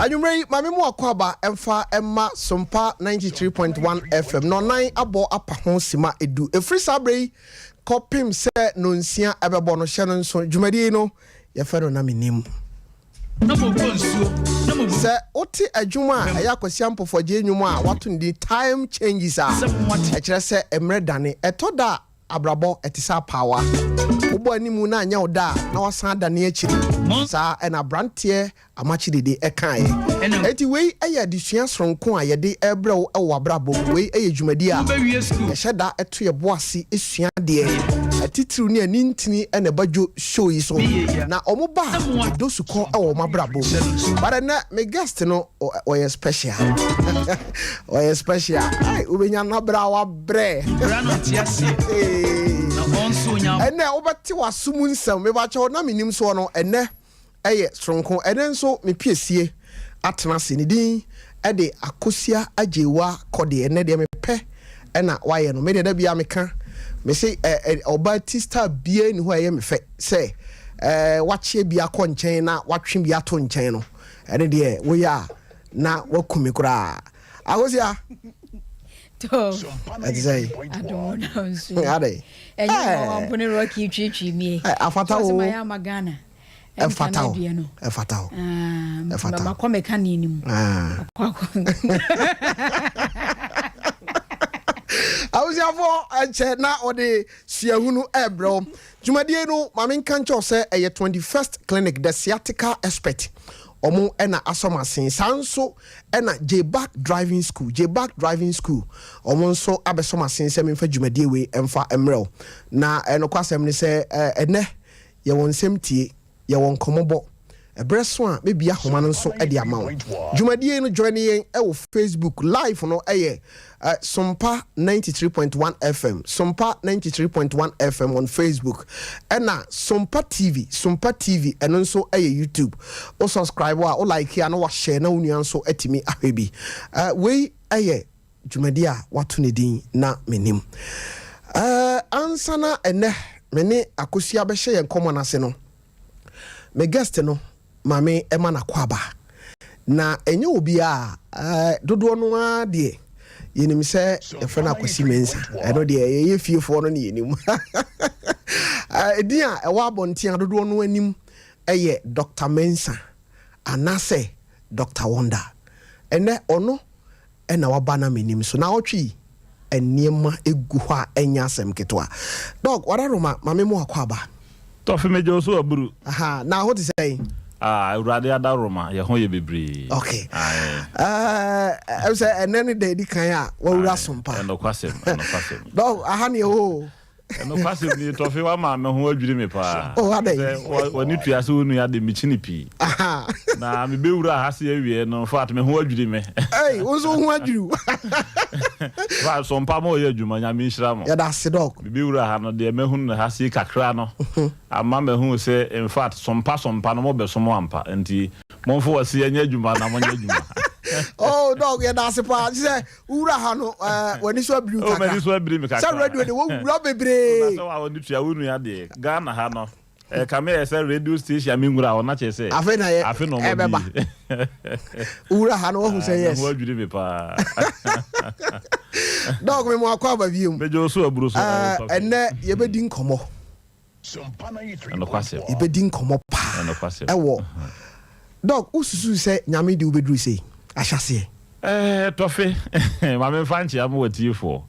Anyway, mami mo akwaba emfa emma Sompa 93.1 FM no 9 abo apa ho sima edu efri sabre kopim se no nsia ebebo no hye no nso dwumadi no ye fe no na menim se oti adwuma a ya kwasi ampofo je enwuma a wato ndi time changes a e kire se emre dane etoda abrabo etisa power ubo animu na anya oda na wasan dane akiri sa ena brantie amachidede ekan eti wei eye disua sonko a yede ebrew ewo abrabo wei eye dwumadi a yeheda eto ye boase esua de atitru ne anintini ena bajo show yi so na omoba dosuko ewo mabrabo but na me guest no o special o special ai ubenya na bra wa bre no tiase ene obati wasumu nsam me ba che na menim so no ene eye stronko ene nso me piesie atena se ne din ede akosia ajewa kode ene de me pe ena waye no me de da bia me ka me say obati star bia ni ho aye me fe say wache bia ko nchen na watwe bia to nchen no ene de wo ya na wakumi kura akosia I don't know. So. And you know, I'm Rocky Chichi me. A fatal Magana. A fatal. A fatal. A fatal. A come canin. I was your for and said now or the Siahunu Ebro. Jumadiano, Mamin Cancho say a 21st clinic, the sciatica expert. Omo ena asoma sin sanso ena J-Back driving school omo nso abesoma sin se memfa dwumadie we emfa emrel na eno kwasem ni se ene ye won semtie ye won komobo ebreso a be bia homa nso e de amawo dwumadie no join yen e wo Facebook live no eye Sompa 93.1 FM Sompa 93.1 FM on Facebook ena Sompa TV eno nso eye YouTube o subscribe o like here na wa share na unuan nso etimi ahwebi we eye dwumadi a wato ne din na menim ansana ene mene akosia be hye yen common ase no me guest no mame ema na kwaba na enye obi a dodo no a de yenim se efena akwasi mensa eno de ye fiefo no ne yenim edin a ewa abontia dodo no anim eye Dr. Mensa anase Dr. Wonder ene ono ena wabana menim so na otwi eniema egu ho a enya asem ketwa dog wararoma mame mo akwaba tofi mejo so aburu aha na what is say urade adaroma ye ho ye bebre okay I say eneni de di kan a wa wura Sompa eno kwasem dog aha ne ho eno kwasem ni tofi wa ma me ho adwiri me pa oh ade woni tuase wonu ya de michini pi aha na me bewura ha se awie no fat me ho adwiri me hey wonso ho adwiri wa Sompa mo ye adwuma nya me nhira mo ya da se dog me bewura ha no de me hu na ha se kakra no ama me hu se in fact Sompa no mo be so mo ampa enti mo fo wase anya adwuma na mo nya adwuma oh dog ya da se pa say ura ha no wani so abiru kaka oh me so abiru me kaka say radio de wo ura bebre na so wa woni tua wonu ya de Ghana ha no kame say radio station mi ngura ona che say afi na ye afi no mo ura ha no wo say yes wo adwiri me pa dog me mo akwa ba biom bejo so aburu so enne ye bedi nkomo eno kwase ye bedi nkomo pa eno kwase ewo dog ususu say nyame de ubedru say ahase tofe ma me fanchi am watifo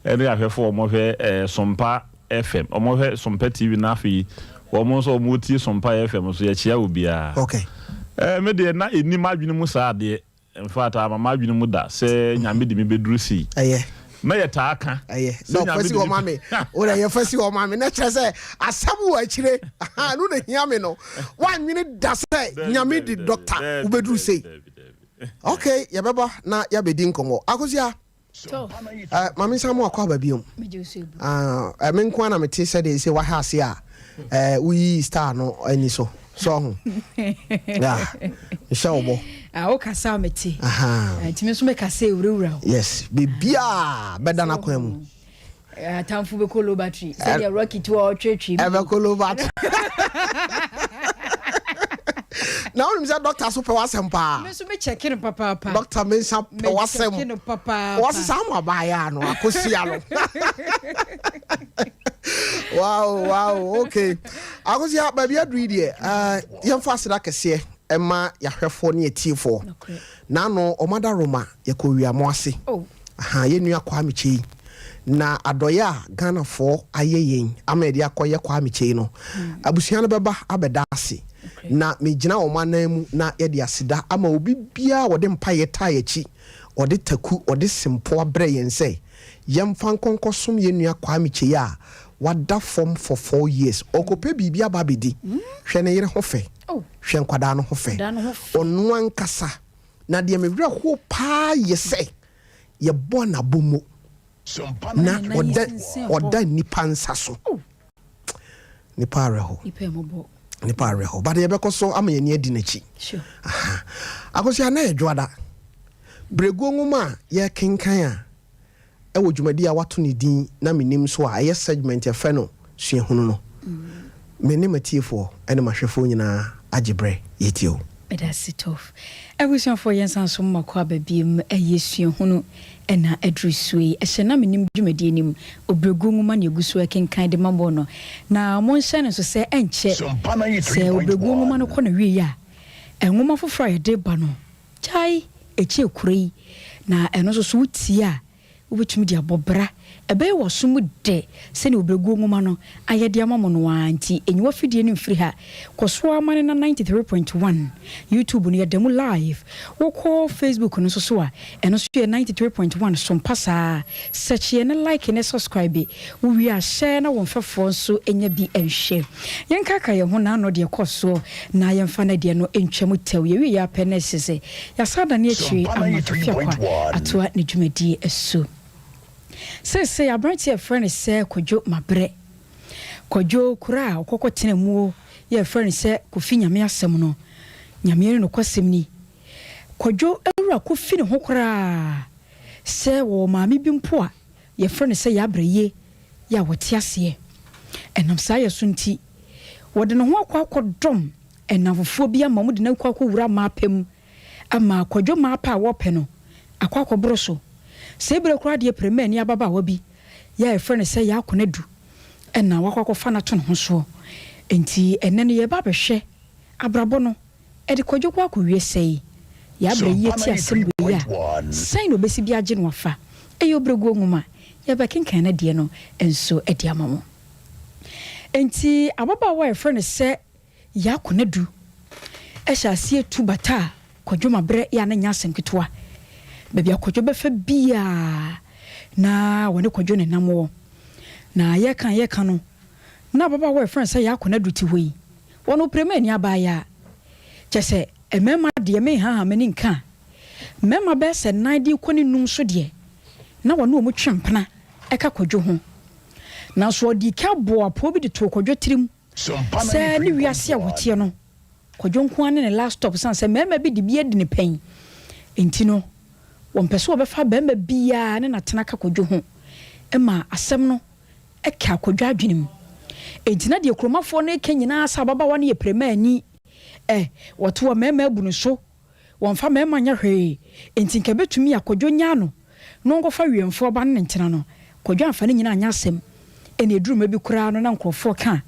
ene ahwefo mo hwe Sompa FM mo hwe Sompa TV na afi wo mo so mo ti Sompa FM so ye chia obia okay me de na eni madwene mu sa de in fact ama madwene mu da se nyame de me bedru si na ye ta aka no fasi o mame o na ye fasi o mame na kire se asabu wa kire no na hia me no wan nwene da se nyame di doctor ubedru sei okay ya baba na ya bedi nkomo akosia so mame samu akwa ba biom me nko na mete se de se wa ha se a we star no ani so ho ya shawbo o kasa meti time so me kasa ewurawura yes bibia beda na kwa mu atamfu be kolo battery say ya rocket to o twetwi be kolo battery Now I'm saying doctor so pe wasem pa. Me so me check in papa. Doctor mention pe wasem. Me check in papa. What's some abaya no akosia no. Wow, okay. Akosia baby adri de yem fa seda kese ema yahwefo ne etifo. Na no omada Roma yakowia mo ase. Oh. Aha ye nua kwa mechi. Na adoya Ghana for ayeyen amedi akoye kwa mechi no. Abusia no beba abeda ase. Na mejina o manam na ye de asida ama obi bia wode mpaye tayechi. Ode taku ode simpo abre yense. Yemfa nkonkosom ye nua kwa mechi ya. Wada form for 4 years. Okope bibia babedi. Hwene yere hofe. Oh. Hwen kwada no hofe. Onu ankasa. Na de me wura ho pa yese. Ye bona bomo. Na oda nipa nsaso. Nipa areho. Nipa areho. But ye bekoso ama ye ne di nachi. Sure. Akosia na ye dwada. Bregu nwuma ye kenkan a ewo dwumadi a wato ne din na menim so a ye segment ye fe no suahunu no. Menim atiefo ene mahwefo nyina agebre yetio. That's it off. Everyone for yensan so makwa babiem suahunu ena adrusui ehena menim dwumadi nim obregu nwuma ne gusu kenkan de mambo no na mon hye so se enche se obregu nwuma no kɔ na wie ya enwuma foforo ye de ba no chai echi ekurei na eno so wuti a wobetumi dia bobra ebe wo som de se ne obregu nwuma no ayede amamo no anti enyiwa fidie ne mfiri ha koso amane na 93.1 YouTube no yedemu live woko Facebook no so a eno so 93.1 Sompa sa search ye ne like ne subscribe we are share na wonfefo so enya bi enhwe yenkaka ye ho na no de koso na yemfa na de no entwam tew ye wi ya penesese ya sada ne achi amatofia kwa atoa ne dwumadi esu Say abranti a friend say kojo mabre kojo kura okoko tenemu ye friend say kofi nyame asem no nyame no kwasem ni kojo ewura kofi ne ho kura say wo maami bi mpo a ye friend say ya abreye ya wote ase enam sa ye sunti wode no ho akwakodom enafofo bi ama mu de na kwakowura maapem ama kojo maapa a wo pe no akwakobro so Sebre kura de premier ni ababa wa bi ya e friend say ya akonadu ena wakwakofa na to no so enti enne no ye ba behwe abrabo no e de kodwo kwa kowie sei ya bre ye ti asem we ya sai no besi bi age no wafa e yo bregu nwuma ya ba kenkan na de no enso e de amamo enti ababa wa e friend say ya akonadu e sha sie tu bata kodwo mabre ya na nya asem ketwa Baby akojo befa bia na wone kojo ne namwo na ye kan no na baba wa friend say ya akona duti hoi wono prema ni abaya chese emema de me ha mani nka mema be se nan de koni num so de na wono mu twempena eka kojo ho na so di ka bo apo bi de to kojo tirim se ni wiase a wotie no kojo nko ane ne last stop san se mema bi de bia de ne pen entino wonpeso obefa bemba bia ne na tenaka kodwo ho ema asem no eka kodwo adwenem entina de kromafo no ekanyina asa baba wa ne yeprema ani woto mema abunu so wonfa mema nya hwe entinka betumi akodwo nya no no ngofa wiemfo ba ne ntena no kodwo afa ne nyina anya asem ene eduruma bi kura no na nkrofo ka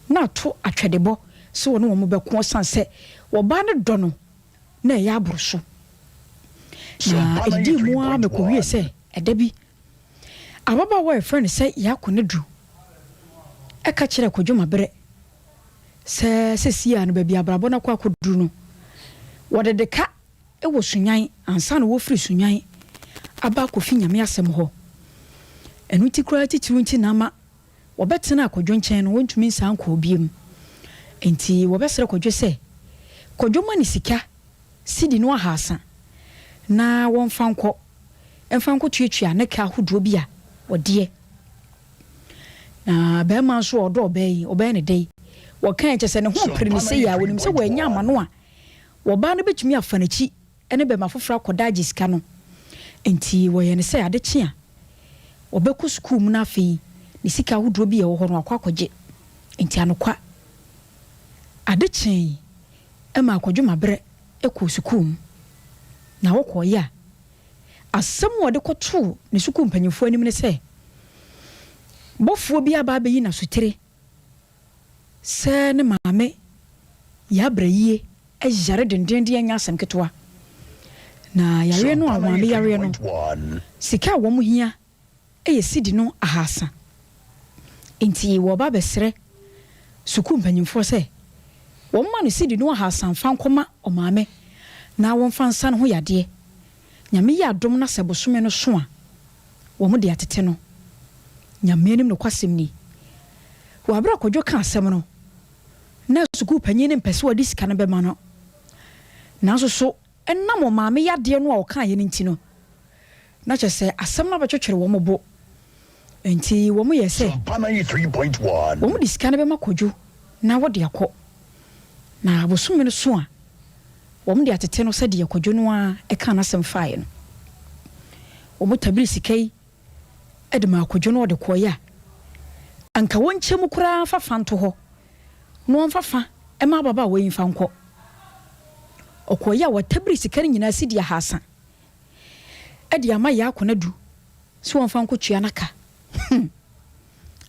na to atwedebo so wono wo mo beko sanse wo ba ne do no na ya aboroso na edi mu a mekowie se edabi ababa wa friend say ya konedu eka kire kodwo mabre se sia no baabi abrabo na kwa akoduru no wode de ka e wo sunyan ansa na wo firi sunyan aba kofi nyame asem ho enu ti kura ti tirunti na ma wo betena akodwo nchen no wontumi nsan ko obiem enti wo besere kodwo se kodwo mani sika sidi no ahasa na won fanko enfanko tuetua ne ka hodo bi a wode na be man so odo obey ne dei wo kan che se ne ho pere ne se ya wonim se wo anya amano a wo ba no betumi afanachi ene be mafofra koda gisika no enti wo ye ne se ade chia obeku school mu na afi ne sika hodo bi e wo ho no akwakoje enti anokwa ade chi ema akwadwo mabre ekɔ sukuu na wokɔ ya asɛm wɔde kɔto ne sukuu mpanyimfo anim ne sɛ bɔfoɔ bi aba abeyi na sotere sɛ ne maame ya brayie ɛyare dendenden anya asɛm ketewa na yare no a maame yare no sika a wɔn hia ɛyɛ sidi no ahasa enti wɔ ba bɛsrɛ sukuu mpanyimfo sɛ wɔn ma no sidi no ahasa mfa nkɔma ɔmaame na wɔn fa nsa no ho yadeɛ nyame yɛ adom na sɛ bosome no so a wɔn de atete no nyame anim no kwasɛm ni wɔabra kɔdwo ka asɛm no na sukuu panyin ne mpɛsɛ wɔde sika no bɛma no nanso so ɛnam ɔmaame yadeɛ no a ɔka yɛ no nti no na kyɛ sɛ asɛm no bɛtwetwere wɔn bo enti wɔn yɛ sɛ wɔn de sika no bɛma kɔdwo na wɔde akɔ na bosome no so a wɔn de atete no sɛ deɛ kɔdwo no a ɛka n'asɛm faeɛ no wɔn tabiri sika yi ɛde ma kɔdwo no ɔde kɔyɛ a anka wɔn nkyɛn mu koraa fafa nto hɔ no wɔn fafa ɛma baba a wɔyi fa nkɔ ɔkɔyɛ a wɔtabiri sika no nyinaa si deɛ ahasa ɛde ama yɛ akɔ na du so wɔn fa nkɔ tua naka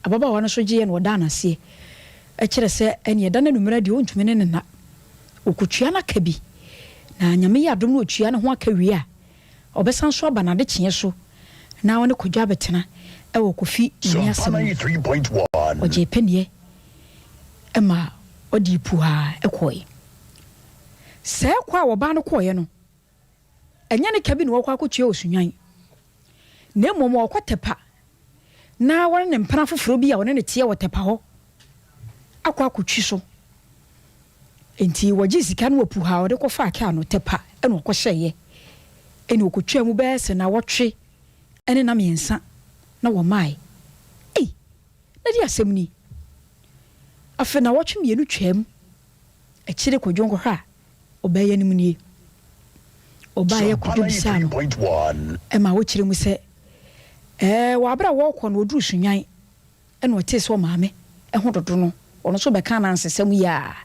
ababa wɔn so gye yɛ no wɔda anaseɛ ɛkyerɛ sɛ ɛne ɛda no numera deɛ ɔntumi ne nena ɔkɔtua naka bi na nyame yɛ adom no ɔtua ne ho aka wie a ɔbɛsan so aba nade kyeɛ so na wɔne kɔdwa abɛtena ɛwɔ kofi nyame asɛm ɔgye pɛneɛ ɛma ɔde puhaa ɛkɔɛ sɛ ɛkɔ a wɔbaa no kɔɔyɛ no ɛnyɛ ne ka bi ne wɔkɔ akɔtua ɔsunwan na mmom wɔkɔ tɛpa na wɔne ne mpana foforɔ bi a wɔne ne teɛ wɔ tɛpa hɔ akɔ akɔtwi so enti wɔgye sika no wɔ puhaa wɔde kɔfa aka no tɛpa ɛna ɔkɔhyɛeɛ ɛna ɔkɔtwa mu bɛɛ sɛ na wɔtwe ɛne na mmiɛnsa na wɔmae na di asɛm ni afei na wɔtwe mmienu twam akyire kɔdwo nkɔhɔ a ɔbɛyɛ no mu nie ɔbaayɛ kɔdwo bisa no ɛma wɔkyerɛ mu sɛ wɔabra wɔkɔ no ɔduru sunwan ɛna ɔtee sɛ ɔmaame ɛho dodo no ɔno so bɛka na nsesɛm yi a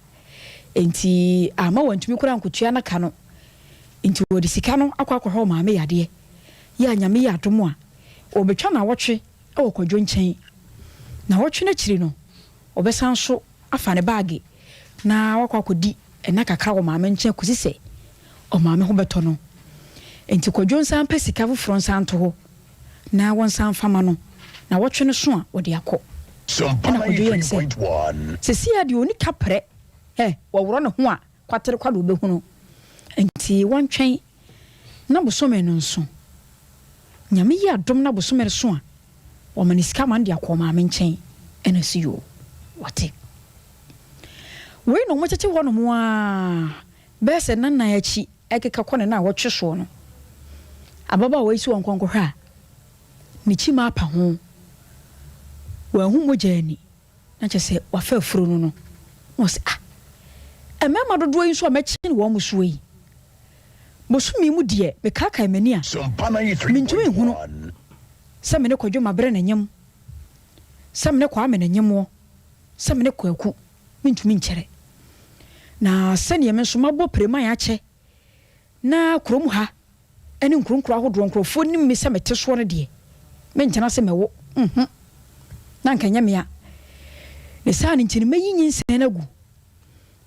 enti ama wɔntumi koraa nkɔtua naka no enti wɔde sika no akɔ akɔhɔ ɔmaame yadeɛ yɛ a nyame yɛ adom a ɔbɛtwa na wɔtwe ɛwɔ kɔdwo nkyɛn na wɔtwe no akyiri no ɔbɛsan so afa ne baage na wakɔ akɔdi ɛna kakra wɔ maame nkyɛn kɔsi sɛ ɔmaame ho bɛtɔ no enti kɔdwo nsan pɛ sika foforɔ nsan to hɔ na wɔn nsan fama no na wɔtwe no so a wɔde akɔ ɛna kɔdwo yɛ sɛ sɛsi a deɛ ɔni kaprɛ wɔworɔ ne ho a kwatere kwado wobɛhu no enti wɔntwɛn na bosome no nso nyame yɛ adom na bosome no so a wɔma ne sika ma no de akɔ maame nkyɛn ɛna si yo wɔte wei na ɔmɔkyekye hɔ no mu a bɛɛ sɛ nana akyi ɛkeka kɔ ne na a wɔtwe soɔ no ababa a wɔasi wɔn nkɔnkɔhwɛ a ne kyi ma apa ho wɔahu mogya ani na kyɛ sɛ wafa afuro no no na ɔsɛ ɛmɛma dodoɔ yi nso a mɛkye ne wɔn mu soɔ yi bosome mu deɛ mekaakae m'ani a mentumi nhunu sɛ mene kɔdwo mabrɛ n'anyam sɛ mene kɔ ame n'anyamwɔ sɛ mene kɔ aku mentumi nkyerɛ na sɛneɛ me nso mabɔ prema yɛ akyɛ na kurom ha ɛne nkuronkuro ahodoɔ nkurɔfoɔ nim me sɛ mete soɔ no deɛ menkyena sɛ mɛwo na nka nyɛ mea ne saa ne nkyini mɛyi nyinsɛn no agu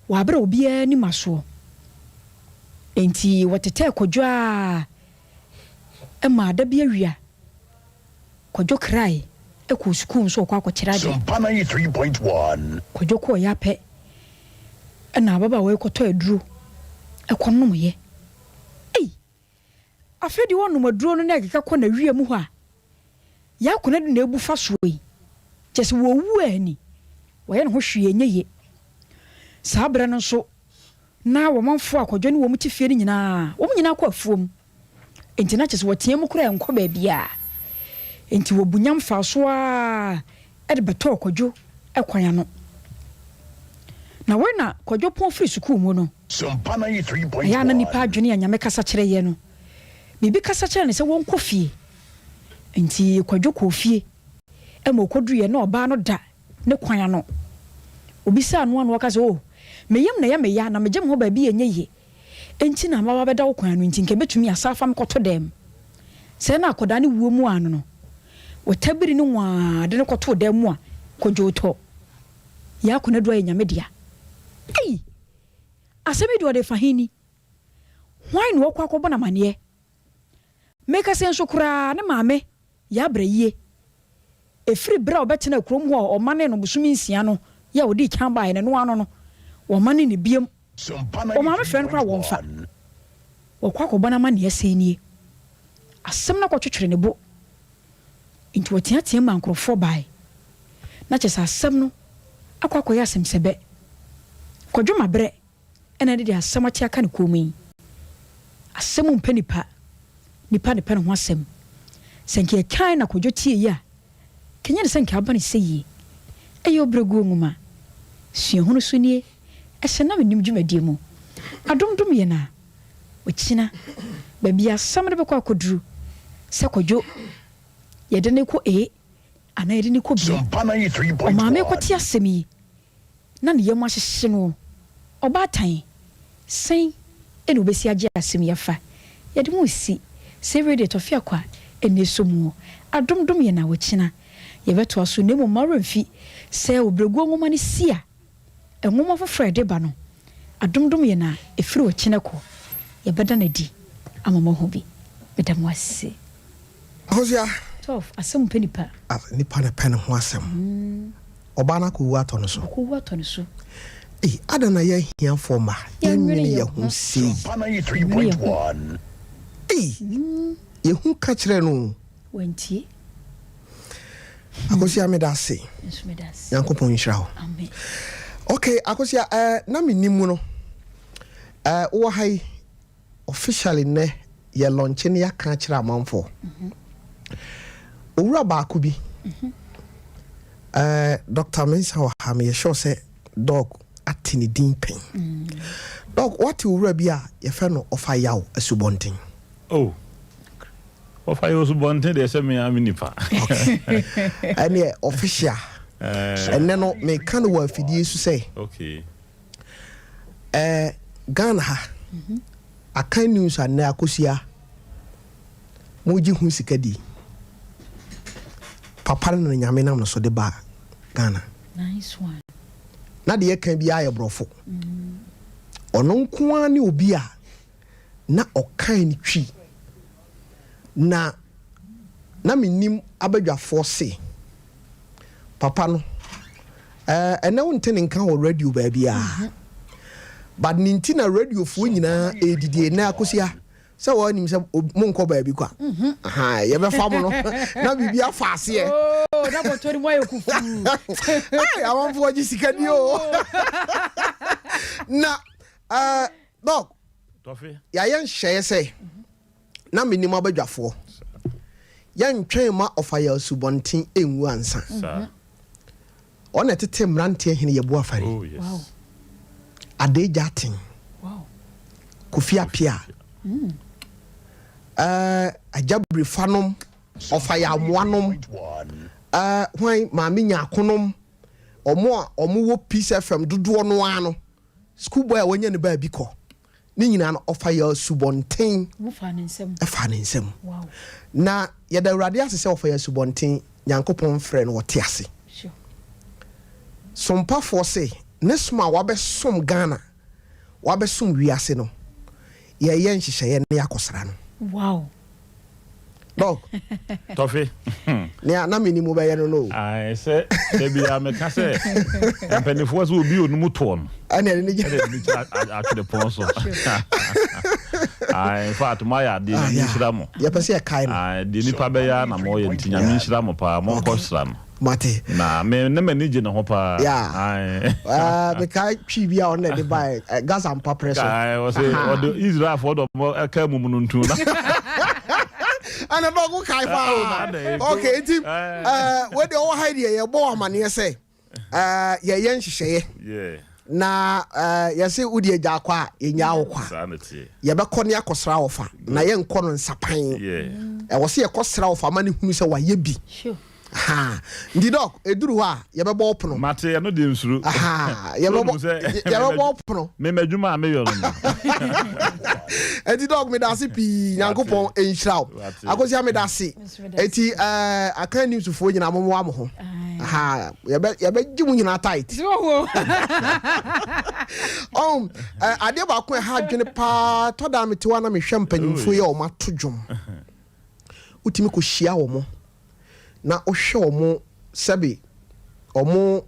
wɔabrɛ obiara nim asoɔ enti wɔtetɛ kɔdwo a ɛma ada bi awia kɔdwo krae ɛkɔ sukuu nso ɔkɔ akɔkyerɛ ade kɔdwo kɔɔ yɛ apɛ ɛna ababa a wɔkɔtɔ aduro ɛkɔ nomyɛ afei deɛ wɔnom aduro no na ɛkeka kɔ na wie mu hɔ a yɛakɔna de na ɛbu fa soɔ yi kyɛ sɛ wɔwu ani wɔyɛ ne ho hwee nyɛ ye saa berɛ no nso na wɔmanfoɔ a kɔdwo ne wɔn ti fie no nyinaa wɔn nyinaa kɔ afuom enti na kyɛ sɛ wɔteɛ mu koraa nkɔ baabia enti wɔbunyam fa so a ɛde bɛtɔ kɔdwo ɛkwan ano na wɔn na kɔdwo pɔn firi sukuu mu no ɛyɛ na nipa adwene a nyame kasa kyerɛ yɛ no bibi kasa kyerɛ ne sɛ wɔn kɔ fie enti kɔdwo kɔ fie ɛma okɔduru yɛ na ɔbaa no da ne kwan ano obi sa no aka sɛ meyam na ya meya na megem ho ba bi enye ye enti na mawa beda wo kwan no enti nke betumi asafa mkoto dem se na akoda ne wuo mu ano no wotabiri ne wa de ne koto dem mu a kojo to ya kona do anyame dia ei asemi do de fahini why no kwa ko bona mane meka sen so kura ne maame ya brayie efiri bra obetena krom ho o mane no busumi nsia no ya odi kan bae ne no ano no wo mane ne biem o maame friend kura wo mfa wo kwa ko bona mane asenie asem na kwotwetwere ne bo into wotiatia mankrofo bae na chesa asem no akwa ya asem sebe kodwoma bre ena de asem atia ka ne komi asem mpanipa nipa ne pen ho asem senke kan na kodwo tie ya kenya ne senke abane seyi eyo bregu nguma suahunu sunie ehena menim dwumadie mu adomdom ye na ochina babia asem de bekwa koduru se kodwo ye de ne ko ana ye de ne ko bi o maame ko tie asem yi na ne yemu ahyehye no oba tan sen ene obesi age asem ya fa ye de mu si severe to fia kwa enesomu adomdom ye na wochina ye beto aso nemu maremfi se obregu ngoma ne sia engoma fofre de ba no adomdom ye na efiri wochina ko ye beda na di amama ho bi bedamu ase Hozia tof asem penipa nipa na pen ho asem oba na ko wu atọ no so adana ye hia forma ye nwene ye hu sei ye hu ka kire no wantie akosia me da se yankopon nhira ho amen okay akosia na menimu no wo hai officially ne ye launch ne ya ka kire amanfo owura ba ko bi Dr. Mensa wa ha me sure say dog atini din pen dog what owura bi a ye fe no ofa yaw asubonten oh ofa yaw asubonten de se me aminipa ani official and no me kan wa afidie su say okay Ghana ha akan news an akosia moji hu sikadi papa na nyame nam no so de ba Ghana nice one na de kan bi aye brofo ono nko ani obi a na okan ni twi na menim abadwafo se papa no ena wonte nka wo radio ba bia but ninti na radio fo nyina edidie na akosia se wo nim se monko ba bi kwa aha ye be fa mo no na bibia faase e oh na botori mo yekufu ai awon fo ji sikadi o na dog tofi ya yen hye se na menim abadwafo yan twen ma ofaya subontin enwu ansa ona tete mrante hene ye bo afare oh yes wow adeja tin wow Kofi Apia ajabri fanom ofaya moanom hwan maami nyakonom omo wo Peace FM dodo no ano school boy wanya ne ba bi ko ni nyina no ofaya subonten wo fa ne nsem wow na ya da urade asese ofaya subonten nyankopon frɛ no wote ase sure Sompa force ne soma wabesom Ghana wabesom wiase no ye nhyehyeye ne yakosra no wow dog tofi ne na menimu be ye no ai se be ameka se empenifo so obi onu muto no ana ne je atwe ponso ai fact my ade ni nhyira mo ye pese e kai no ai de nipa be ya na mo ye ntinya mi nhyira mo pa mo nkosra no mate na me ne manage no ho pa ai be kai twi bia on de buy gas and pepper so ai o say o do Israel for do ka mu no ntu na ana dog kai fa okay team we dey over hide ye bo amane say ye nhyehyeye yeah na ye say udi agya kwa ye nya wo kwa ye be kɔ ne akosra wo fa na ye nkɔ no nsapan yeah wo say ye kɔsra wo fa ma ne hunu sɛ wa ye bi sure ha ndi dog eduru ha ye be bo pono mate ye no de nsuru ha ye be bo pono me madwuma me yo no enti dog me da se pi nyankopon enhiraw akosi me da se enti aka news fo nyina mo ho ha ye be gimu nyina tight ade ba ko ha dwene pa to da me tiwa na me hwɛ mpanyimfo ye o mato dwom utimi ko hia wo mo na ohwe omo sebe omo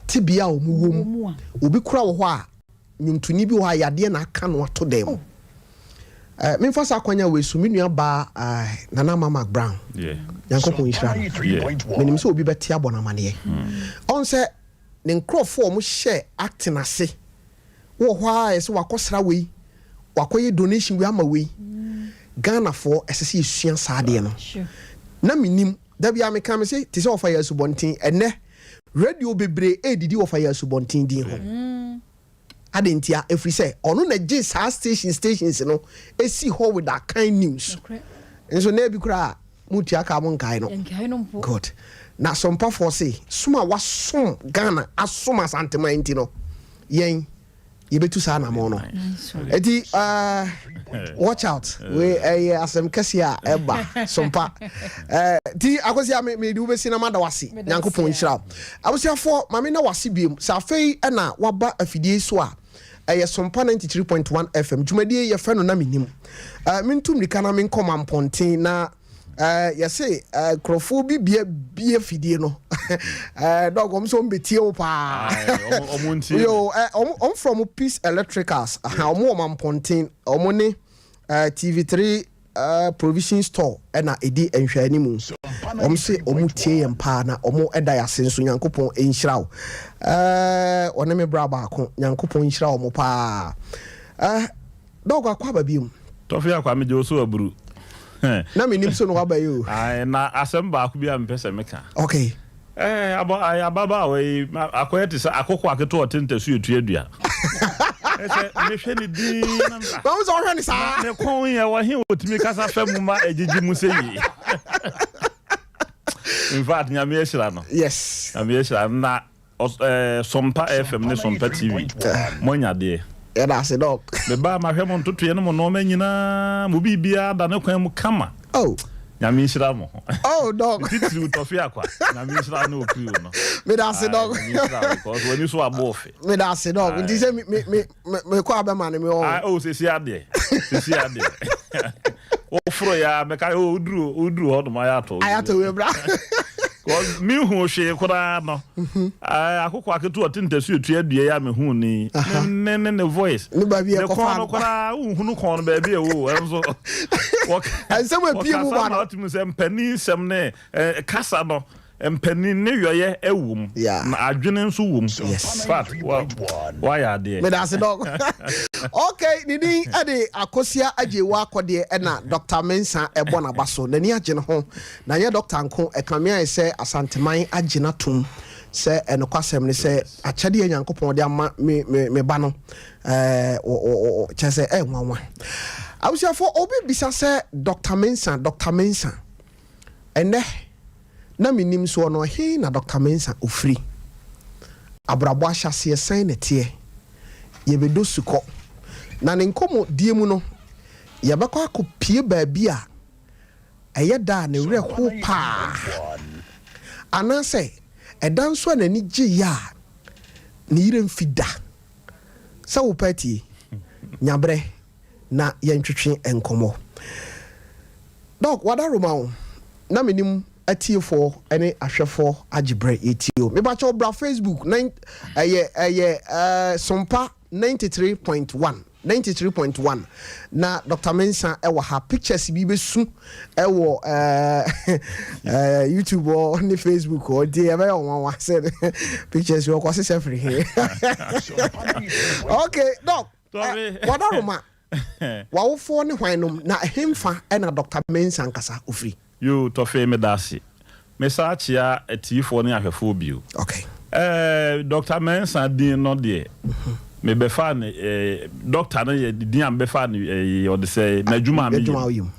tibia omo wom obi kura wo ho a nyumtuni bi wo a yade na aka no ato dem me fa sa kwanya we su menua ba Nana Mama Brown yankopon ishra menim se obi beti abona mane on se ne nkrofo omo hye acting ase wo ho a ese wakosra we wakoye donation we ama we Ghana for esese esua saade no na minim da bia me kan me say te say ofa ya subontin ene radio bebre edidi ofa ya subontin din ho adentia every say ono na je sa stations no esi ho with that kind news enso na bi kura muti aka mo nkai no good na Sompa for say suma wasom Ghana asoma santema nti no yen yebetu sa na mo no eti watch out we asem kasia eba Sompa ti akosia me di ubesi na mada wase nyankopon nhira akosia for mame na wase biem sa afei na waba afidie so a Sompa 93.1 FM dwumadie ye fe no na menim mintum nika na menkom amponten na say krofo bie fidie no dog so mbetie wo pa yo from Peace Electricals omo amponten omo ne TV3 provision store na edi enhwani mu se omu tie yempa na omo eda ya senso nyankopon enhyirawo one me bra ba ko nyankopon enhyirawo mo pa dog akwa ba bium tofi akwa me je so aburu na menim so no waba yo na asem ba ko bia mpese meka okay ababa we akoyete sa akoko aketo otente so etuadua ese me hwe ni din na ba so hwe ni sa ne kon ye wo he otimi kasa famu ma ejiji mu seyi in fact nyame ehira no yes nyame ehira na Sompa FM ne Sompa TV monya de era se dog me ba ma hwe mo ntoto ye no mo no ma nyina mo bibia da ne kwan mu kama nyame ehira mo dog titiri utofi akwa nyame ehira no okrio no me da se dog because when you so abofe me da se dog nti se me kwa ba ma ne me sesi ade ofro ya me ka udru ho do ma yato we bra cause mi hu hwe kura no akoko aketu otintesu etu adua ya me hu ni ne voice ni ba bi e ko fa no kura hu no kon ba bi e wo enso ansem apie mu ba no otimu se mpani sem ne kasa no mpani ne yoye ewum na adwene nso wum fat why are there me da se dog okay nini ade akosia ajewa akode na Dr. Mensa ebona baso nani agye ne ho na ye Dr. Nko ekamia se asanteman agye na tum se enokwasem ne se akyade nyankopon de ama me ba no chese nwanwa awusia for obi bisa se Dr. Mensa ene na minim so no he na Dr. Mensa ofri abrabo ahyase sen ne tie ye bedo suko na ne nkomo die mu no ye bekọ akopie ba bia eye da ne wre ho pa anase edan so na ni gye ya ne yire mfida sa wo pati nyabre na ye ntwetwe enkomo dog wada roma na minim atiefo ene ahwefo agibre etio me ba cho bra Facebook Sompa 93.1 na Dr. Mensa ewa ha pictures bi besu ewo YouTube or ni Facebook or dey ebe on said pictures you kwase sefri here okay doc what aroma wa wo fo ne hwanum na hemfa ena Dr. Mensa nkasa ofri you tofe me dasi me saachia etifo ne ahwefo bio okay Dr. Mensa din no de me be fa ne doctor no ye din am be fa ne o de say na djuma me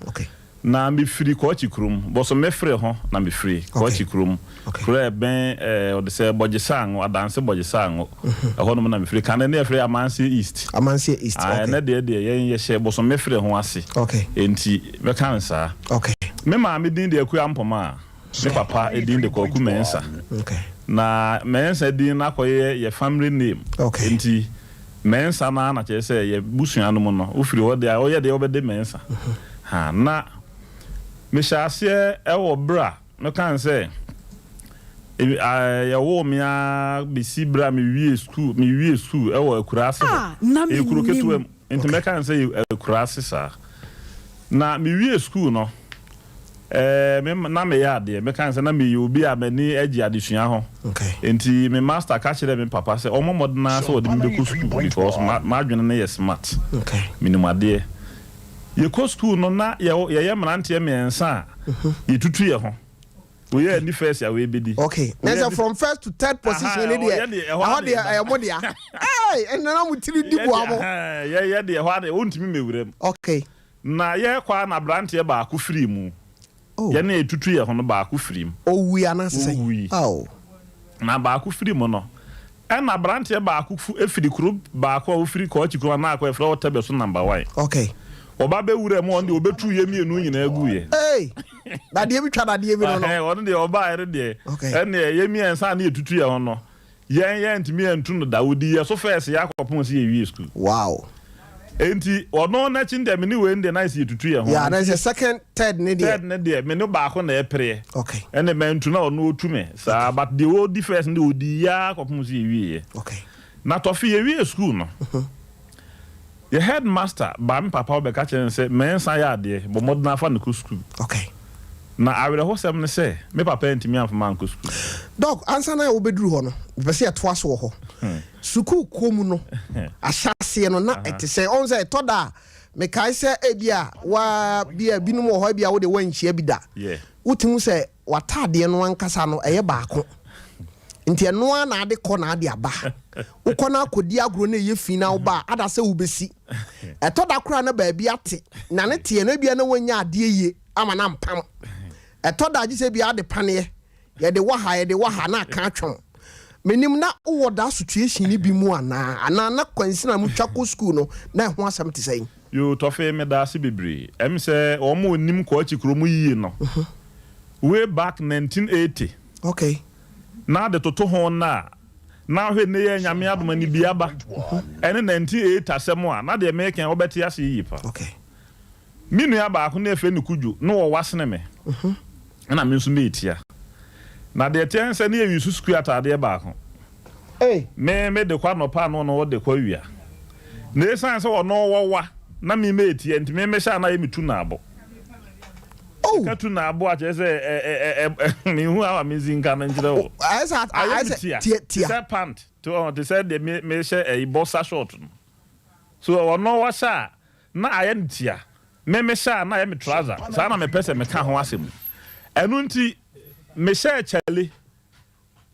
okay na me free kochi krum bo so me free ho na me free kochi krum kura ben o de say bojesango adanse bojesango ho no na me free kan na free amanse east okay na de ye she bo so me free ho ase okay enti me kan sa okay me ma me din de aku ampoma me papa edin de kwaku mensa okay na mensa din na koye ye family name okay enti mensa na che say ye busuanu mo no ofiri wo de o ye de obede mensa ha na me shase e wo bra no kan say ya wo me a bisi bra me wie school e wo akurase e kuro ketu enti me kan say akurase sa na me wie school no me na me ya de me kan say na me yobi a mani agi adesua ho okay enti me master ka kire me papa say omo modna so de me ku school because ma adwene na yes smart okay minimum ade ye ko school no na ye mrante me ensa ye tutu ye ho we ye ni first ya we bedi okay that's from first to third position in there how dey modia hey and na mu tiri di bo amo ye dey ho ade ontimi mewurem okay na ye kwa na brante ba ku free mu ye na etutu ye ho no ba ku free mu owi anase oh na ba ku free mu no na brante ba ku efiri kru ba ku free ko chikru na akwa efra wota be so number 1 okay oba be wure mo ndi obetu ye mienu nyina agu ye hey na de bi twa na de bi no eh won de oba ere de ene ye mi ensa na etutu ye ho no ye ntimi entu no dawudi ye so first ya akopon se ye wi school wow enti ono na chinde me ni we ndi na se etutu ye ho yeah na se second third ne de me no ba ko na epre okay ene me entu na ono otume sa but the old first ndi odi ya akopon se ye wi ye okay na to fi ye wi school no the headmaster ba me papa obeka chen say men san ya de bo modern afa no school okay na awere ho sem ne say me papa ntimi amfa man school dog answer na obedru ho no be say to aso ho school komu no asase no na ete say on say to da me kai say e bia wa bia binum ho bia wo de wanchia bi da utimu say watade no ankasa no eye baako nti eno na ade ko na ade aba ukona akodi agro na ye fi na wo ba ada se wo besi eto da kura na ba bia ate na ne te na bia na wanya ade ye ama na mpam eto da gi se bia ade pane ye de waha na aka atwon menim na wo da situation ni bi mu ana na kwansi na mutwa ko school no na ho asem te sai yo tofe me da se bebre em se o mo nim ko achikro mu yiye no way back 1980 okay na de toto ho na hwe ne ye nyame adoma ni biaba ene 1980 asem a na de meken obeti ase yi pa okay minu ya ba ko na efe ni kuju no wo wasene me na me nso me etia na de tense na ye yusu school atade ba ko me de kwa no pa no no de kwa wia na esan se wo no wo wa na me etia nti me sha na ye mitu na abo katu na abo a che se me hu awa me zinga na njire wo I pant to they said they me share a bossa short so wo no wa sha na aye ntia me sha na ye me trouser sa na me pese me ka ho asem enu nti me share chele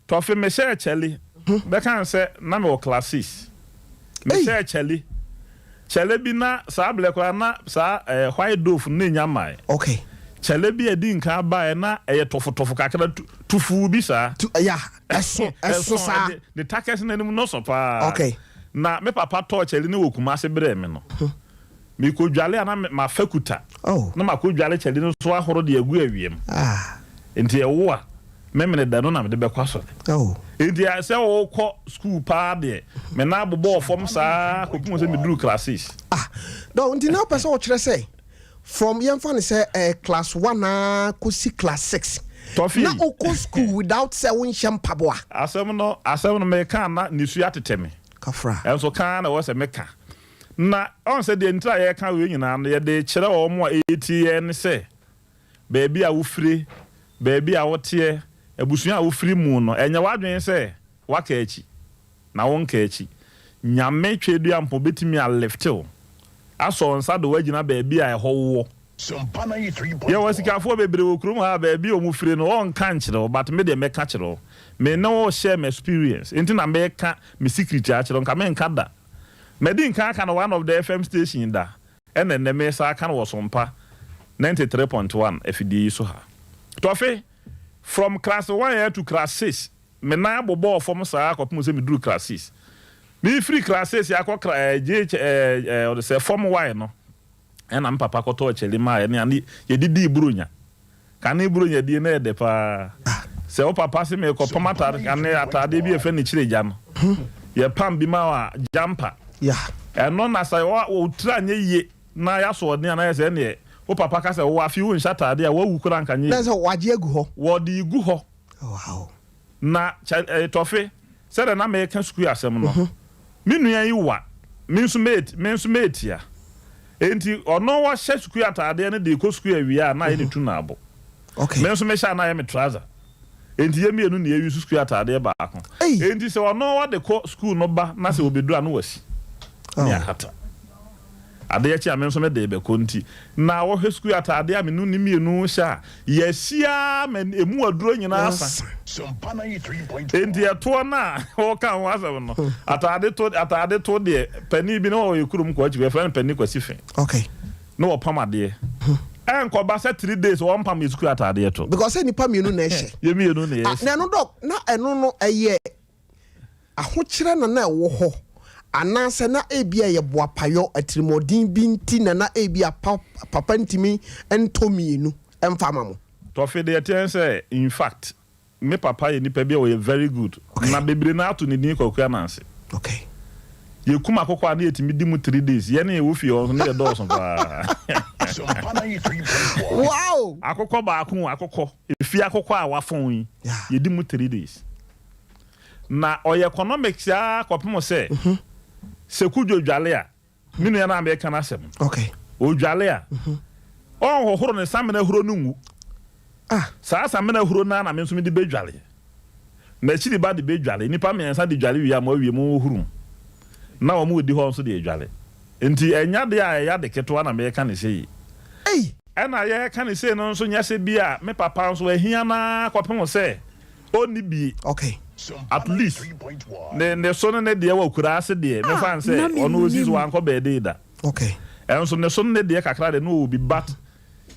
to fe me share chele be kan se na me classes me share chele bi na sa blekwa na sa white dove na nyamai okay chele bi edi nka ba na eye tofo kakra tufu bi sa yeah eso sa the takes na nim no so pa okay na me papa to chele ne wokuma se bre me no me ko dwale ana ma fakuta na ma ko dwale chele no so ahoro de agu awiem enti ewo a memene da no na me de be kwaso enti a se wo ko school pa de me na bobo fom sa ko pum se me dru classes do enti na person o kire say from yamfani say class 1 ko si class 6 na o ko school without say won shampaboa asem no me kan na nisu ateteme kafra enso kan na wo se meka na on se de ntra ye kan we nyina no ye de kire wo mo ATN say baby a wo free baby a wo tie abusuan a wo free mu no enya wadwen say waka echi na won ka echi nyame twedu ampo betimi a leftel aso nsa do wagina baby a ho Sompa 93. Ya wasikafo bebre okrum ha baby o mu free no on kan kire but me de meka kire me no share my experience enti na me ka me secret a kire nka me nka da me din kan one of the FM station da ene me sa kan wo Sompa 93.1 FD so ha tofe from class 1 to class 6 me na bobo from sa akopum se me duru class 6 me free class 6 ya akọ or the say form y no na papa ko to chele ma ne ye didi burunya kan burunya di na de pa se o papa se me ko pomata kan atade bi e fe ni chireja no ye pam bi ma wa jumper no na say o tra nya ye na ya so ne na se ne o papa ka say wo afi wo nshatade a wo wukura nkanye na say waje agu ho wo di gu ho wow na tofe se na me kan school asem no me nua yi wa me nso mate ya enti ono wa hye school atade ne de ko school awia na ye ne tu na abo okay me nso me sha na ye me trouser enti ye mienu na ye wi school atade ba ako enti se ono wa de ko school no ba na se obedu anu wasi ni ahata ade yachi amenso me de be konti na wo hwe school atade a menu ni mienu sha yesia men emu aduro nyina asa Sompa 93.1 enti eto na wo kan wasem no atade to de pani bi no yekurum ko achi be friend pani kwasi fe okay no wo pamade enko ba se 3 days wo pam school atade to because any pam mienu na ehye ye mienu na yes na no dok na eno no eye ahokyere na wo ho ananse na ebia ye boapayo atrimodin binti na ebia papa ntimi entomienu emfama mo to fe de say in fact me papa ye nipa bia we very good na bebre na ato ne din kokua nanse okay ye kuma kokwa na yetimi di mu 3 days ye na ye wo fi o na ye do so pa wow akokọ ba akokọ efi akokọ a wafon yi ye di mu 3 days na oy economics ya kopimo se sekujo dwale a minu ya na America na asem okay o dwale a on hohoro ne samena huro no ngu sa samena huro na me nso me di bedwale na chiri ba di bedwale nipa me nsa di dwale wi ama wi mu huru na wo mu di ho nso di dwale enti enya de a ya de keto na America ne sei ena ye ka ne sei no nso nya se bia me papa nso ahia na kopem se oni bi okay at least ne so ne de wa kura ase de me fan say ono osis wan ko be de da okay enso ne so ne de kakra de no obi bat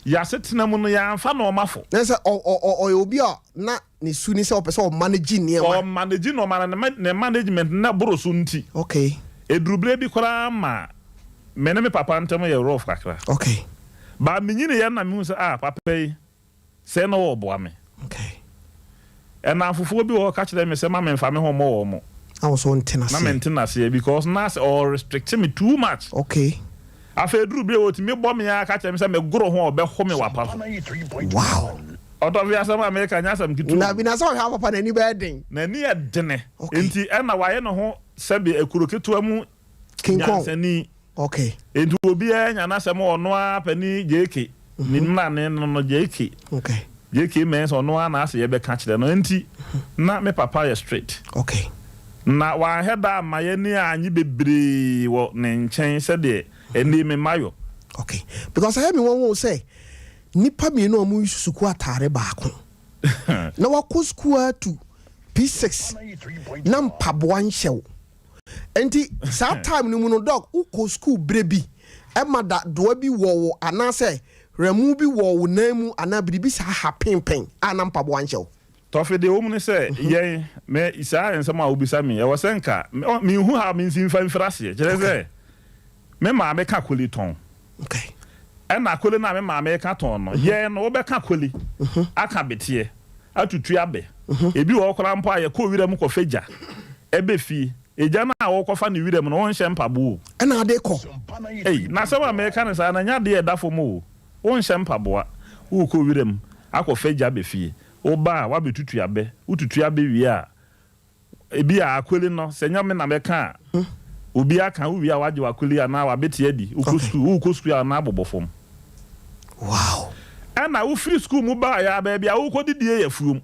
ya setena mu no ya mfa no mafo na say o obi a na ne su ni say o pese o manage ne ma o manage no man ne management na boro so nti okay edrubre bi kora ma me ne me papa ntem ye rough kakra okay ba menyine ya na me hu say papa yi say no wo boa me okay and afufuo bi wo ka kire me say ma me mfa me ho mo wo mo I was on tennis na maintenance because nas or restrict me too much okay afa duru bi wo ti me bom ya ka kire me say me goro ho obe ho me wapa wow oto bi asama America nya sam kitu na bi na so ha papa na ni be den na ni e dene enti e na waye no ho sabe ekuro ketua mu King Kong sani okay enti obi e nya na sam ono apani JK ni na ne no JK okay JK means ono na ase ye be ka kire no enti na me papa ye straight okay na wa heda maye ni anyi bebre wo ne nchen se de eni me mayo okay because I hear me won say nipa mi no mu suku atare baako na wako school to P6 na mpaboa nhyew enti sa time ni mu no dog uko school brebi e ma da do bi wo anase remu bi wo na mu anabiri bi sa ha pempen ana mpaboa nhyew tofe de omu ne se yen me isa ensema obisa me e wosenka me hu ha me nsin fa mfrase kire se me ma me ka koli ton okay na koli na me ma me ka ton no yen no be ka koli aka betie atutu abe ebi wo kora mpo aye ko wirem ko feja ebe fi eja na wo ko fa ne wirem no won hye mpabo na ade ko na se wa me ka ne sa na nya de edafo mo won hye mpaboa wo ko wirem akọ feja be fi oba wa betutu abe ututu abe wi a ebi a akweli no se nya me na me ka obi aka wi a waje wakweli a na wa beti adi uko school na abobofom wow ana u free school mu ba ya ba bia uko didie ya fuom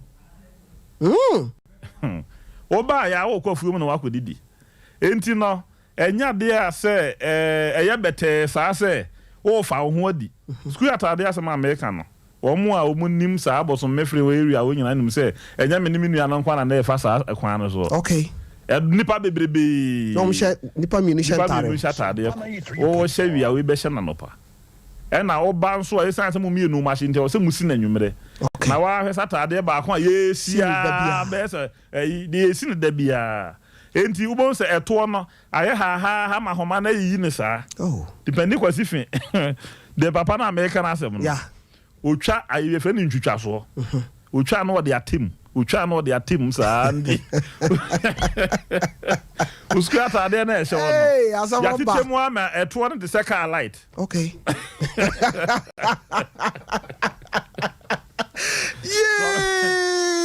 oba ya uko fuom no wakodidi enti no enya de a se eye bete sa se o fa ho adi school atade asema America no omu a omu nim sa abosom mefre we area wo nyina nim se enya me nim nua no kwa na fa sa kwan no so okay nipa bebrebe no mshe nipa mi ni sha tare o she wi a we be she na nopa ɛna oba nso a yɛsan sɛ mo mienu machine nti ɔsɛ musi na nwumere na wa hwɛ satade ba ko a yesia bɛsɛ de yesi ne da bia enti ubon sɛ ɛto no ayɛ ha ma homa na yi ne saa depending kwasi fi de papa na America na asɛm no otwa ayɛ fɛ ne ntwitwa so otwa no de atem otwa no de atem saa ndi uskra tade na ɛhyɛ wɔn ya tete mu ama ɛto no de sɛ car light okay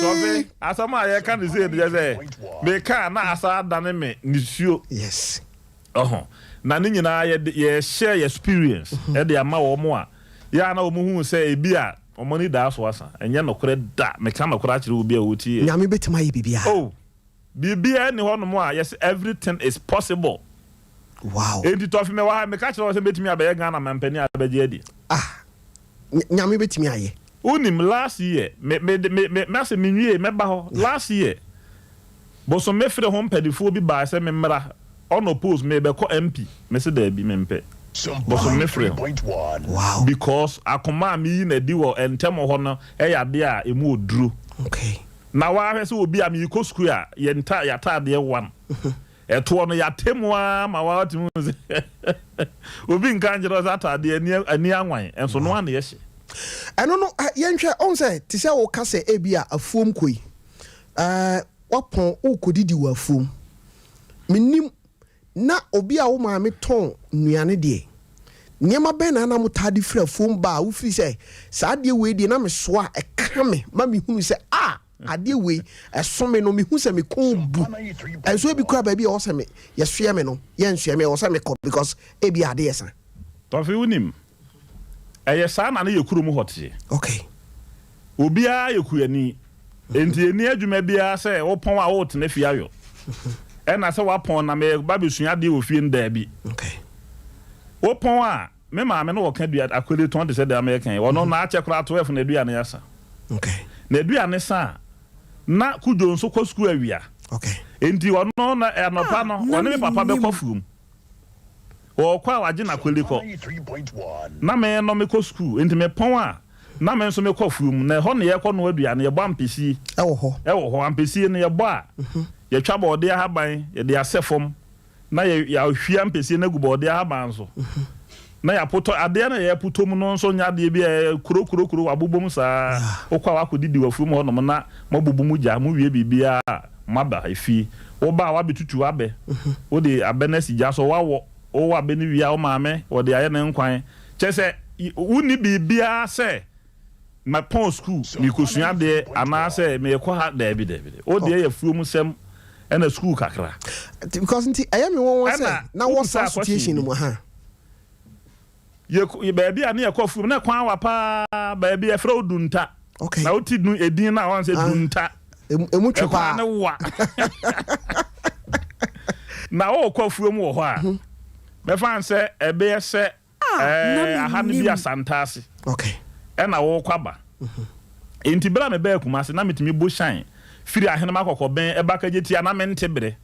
so asama ya kan say de say me kan na asa dane me nisuo yes na ne nyina ye share your experience e de ama wo mo a ya na wo mu hu say ebi a omo ni da so asa enye nokore da me kan nokore a kire obi a woti nyame betima ye bibia bibia ni ho no mo a yes everything is possible wow enti to fi me wa me ka kire wo say betimi abaye Ghana mampani abaje adi nyame betimi aye unim last year me say minwie me ba ho last year but so me frɛ home pedifo bi ba say me mra on oppose me be ko MP me say da bi me mpe but so me frɛ wow because akoma mi na di wo entem ho no e ya de a emu oduro okay na wa hwɛ say obi a mi ko school a ye nta ya ta de one eto no ya temu a ma wa timu obi nkan jero za ta de ani anwan enso no an ye hye ɛno no yɛnhwɛ on sɛ te sɛ wo ka sɛ ebia afuom koi wapɔn ukodidi wa afuom minim na obi a wo maame ton nuane de niema bɛn na mo tade fira afuom ba wo firi sɛ saa de we de na me so a ɛka me ma me hunu sɛ ade we ɛsome no me hu sɛ me kon bu ɛso ebi kura ba bi a wo sɛ me yɛsoɛ me no yɛnsoɛ me wo sɛ me kɔ because ebi ade yɛsa to fi unim eye saa na ye kuro mu hote okay obia ye kuyani enti eni adwuma bia se wo pon a wo tena fi ayo e na se wa pon na me ba besua de ofie nda bi okay wo pon a me ma me no wo ka dua akwede ton de se da American wo no na ache kura 12 na dua ne yasa okay na dua ne sa na kujo nso ko school awia okay enti wo no na enopa no wo ne me papa be kofuum o kwa waje na kweli ko na me no me ko school enti me pon a na me nso me ko fuum na ho ne ye ko no adua ne ye bo ampesi e wo ho ampesi ne ye bo a ye twa bode ahaban ye de asefom na ye ahwia ampesi na gu bode ahaban so na ya poto ade na ye potom no nso nya de bi kuro abobom saa o kwa wakodidi wa fuum ho no na mabobum gya mu wie bibia maba efi wo ba wa betutu abe wo de abenasi gya so wawo o wa beni wia o maame o de aye ne nkwan chese uni bibia se my pon school mi kosua de ana se me ko ha da bi o de ye fuom sem e na school kakra because nti aye me won say na what situation mu ha ye ba bia na ye ko fuom na kwan wa pa ba bia fra odunta okay na oti nu edin na won say dunta emu twepa na wa na o ko fuom wo ho a me fan say ebe ye say aha ne bia santase okay e na wo kwaba enti bra me ba kuma se na metimi bo shan firi ahene makokọ ben e ba ka jetia na me ntebere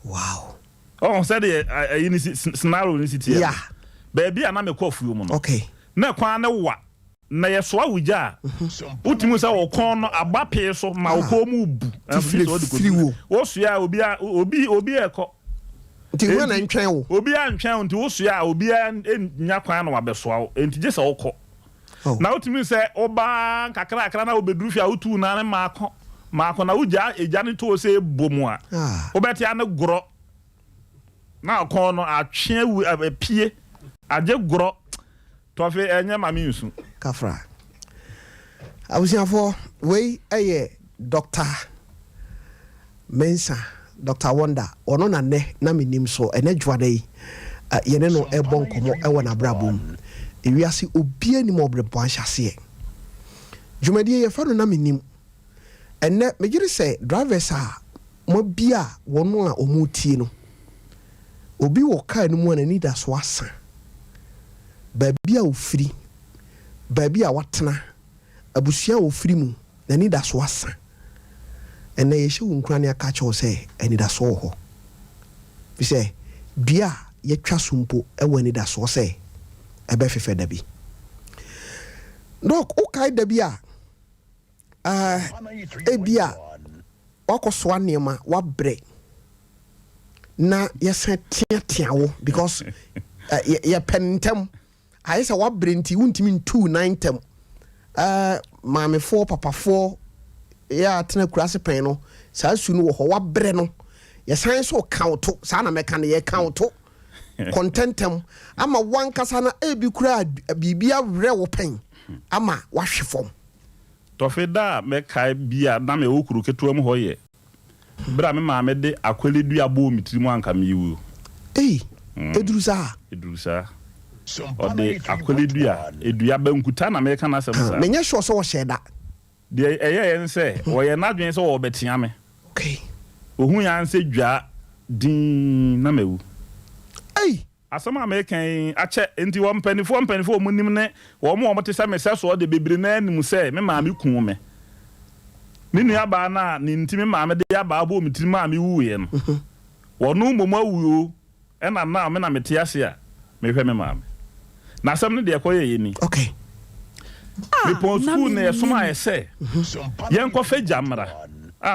wow oh said you scenario ni sitia yeah bia na me ko fuom no okay na kwan ne wa na ye so awuja utimu se wo kon no agbape so ma wo ko mu bu wo so ya obi ekọ nti wo na ntwen wo obi antwen nti wo so ya obi nya kwan na wabesoa wo enti je se wo kọ na utimu se oba kakra na obeduru fia utu na ne maako na uja eja ne to se bomu a obeti ane gro na kon no atwe pie aje gro to fe enye mami nsu kafra abusiafo we eye Dr. Mensa Dr. Wonder ono na ne na minim so ene dwade yene no ebon komo ewo na brabom ewiase obi ani mo brebo anhyase dwumadi ye fa no na minim ene megire se drivers a mo bia wono a omutie no obi wo car no mu na ni da so asa baby a ofiri baby a watena abusia ofiri mu na ni da so asa ene ye hye wunkura ne aka cho se eni da so ho bi se bia ye twa sumpo e wani da so se ebe fefe da bi Doc, okay, Debia. Ebia, wako swanema, wabre. Na yesa tia because ya pentem. I say wabre nti untimi 2 tem. Mame 4 papa 4 ya tena kurase pen no. Saa sunu wo ho wabre no. Yesan so count saa na meka na ye count. Contentem ama wankasa na ebi kura bibia wre wo pen. Ama wahwe fom. Tofeda meka bia na me okuru ketuam ho ye. Bra me ma me de akwele dua bo mitirimu anka miwu. Edrusa. Ode akwele dua edua bankuta na meka na asem sa. Menye sure so wo sheda. De yen se wo ye nadwen se wo betia me. Okay. Ohun ya nse dua din na mewu. Asama American ache enti wo mpanifo munim ne wo mo te se mese so de bebre na anim se me ma me kun me ninu ba na ni ntimi ma me de ya ba bo mitiri ma me wuye no wo no momo awuo e na me na mete ase a me hwe me ma me na asam ne de ekoye ni okay me pon school na yesoma ese yen ko fa jamra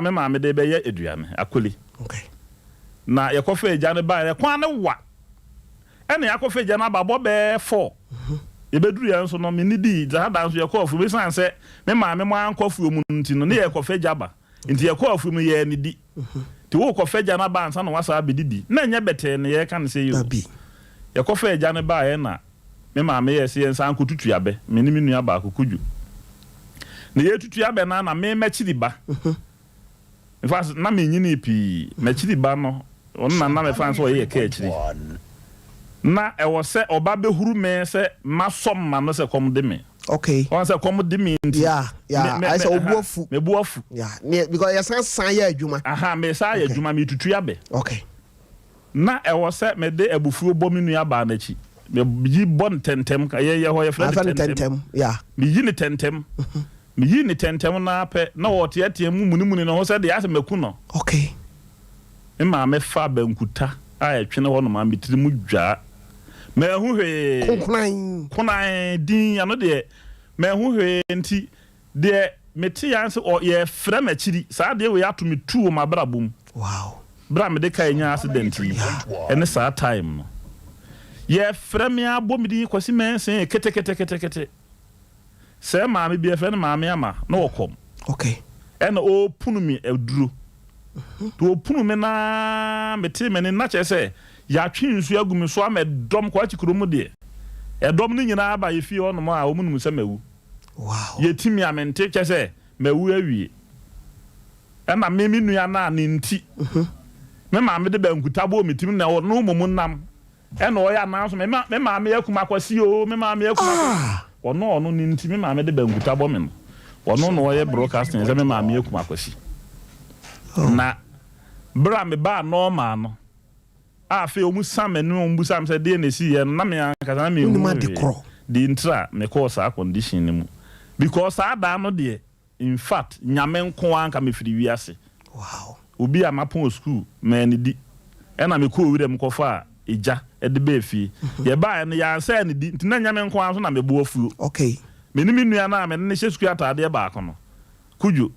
me ma me de be ye eduame akoli okay na ye ko fa jane ba ye kwa ne wa ene yakofe jana babo be 4 ebeduru ya nso no me nidi za da nso yakofu be san se me ma me mo ankofu mu nti no ne yakofe jaba nti yakofu mu ye nidi ti wo kofe jana ba nsa no wasa abedidi na nya bete ne ye kan se yo yakofe jana ba ye na me ma me ye se ye nsa ankotutu yabe me ni minu aba akokuju ne ye tutu yabe na me mechidi ba in fact na me nyini pi mechidi ba no onna na me fan so ye ka akiri na ewo se oba behuru me se masomma no se kom de me okay on se kom de me nti I say obuafu me buafu because ya san ya adwuma me sa ya adwuma me tutu ya be okay na ewo se me de abufuo bɔ me nua ba na chi me yi bon tentem ka ye ho ye friend tentem me yi ni tentem me yi ni tentem na pe na wo te atie mu muni no ho se de ya se maku no okay me ma me fa bankuta a etwene ho no ma mitiri mu dwa me hu hwe kunan din ano de me hu hwe nti de meti yanse o ye fra machiri saa de we ato me tuo ma brabum wow bra me de kai nya accident ene saa time no ye fra me abom di kwasi mense kete se ma me bi e fra ne ma me ama na wokom okay ene o punu mi eduro to punu me na meti me ne na chese ya twinsu agumi so amedom kwa chikuromu de edom ni nyina ba ye fie onom a omunum se mawu wow yetimi amente chese mawu awie e na me nua na ne nti me ma me de bankuta bo mitimi na wo no mumu nam e na o ya na so me ma me yakuma kwasi o me ma me yakuma ono ne nti me ma me de bankuta bo me no ono no ye broadcasting se me ma me yakuma kwasi na bra me ba normal no afi omu samenu ombu sam se de na si ye na me anka na me di intra me cause sa condition ni mu because ada no de in fact nyame nko anka me firi wiase wow obi amapon school me ni di e na me ko owire m kofa eja e de be fi ye ba ne ya ansa ni di ntina nyame nko anso na me bo afuo okay me ni nua na me ne hye school atade ba akono kuju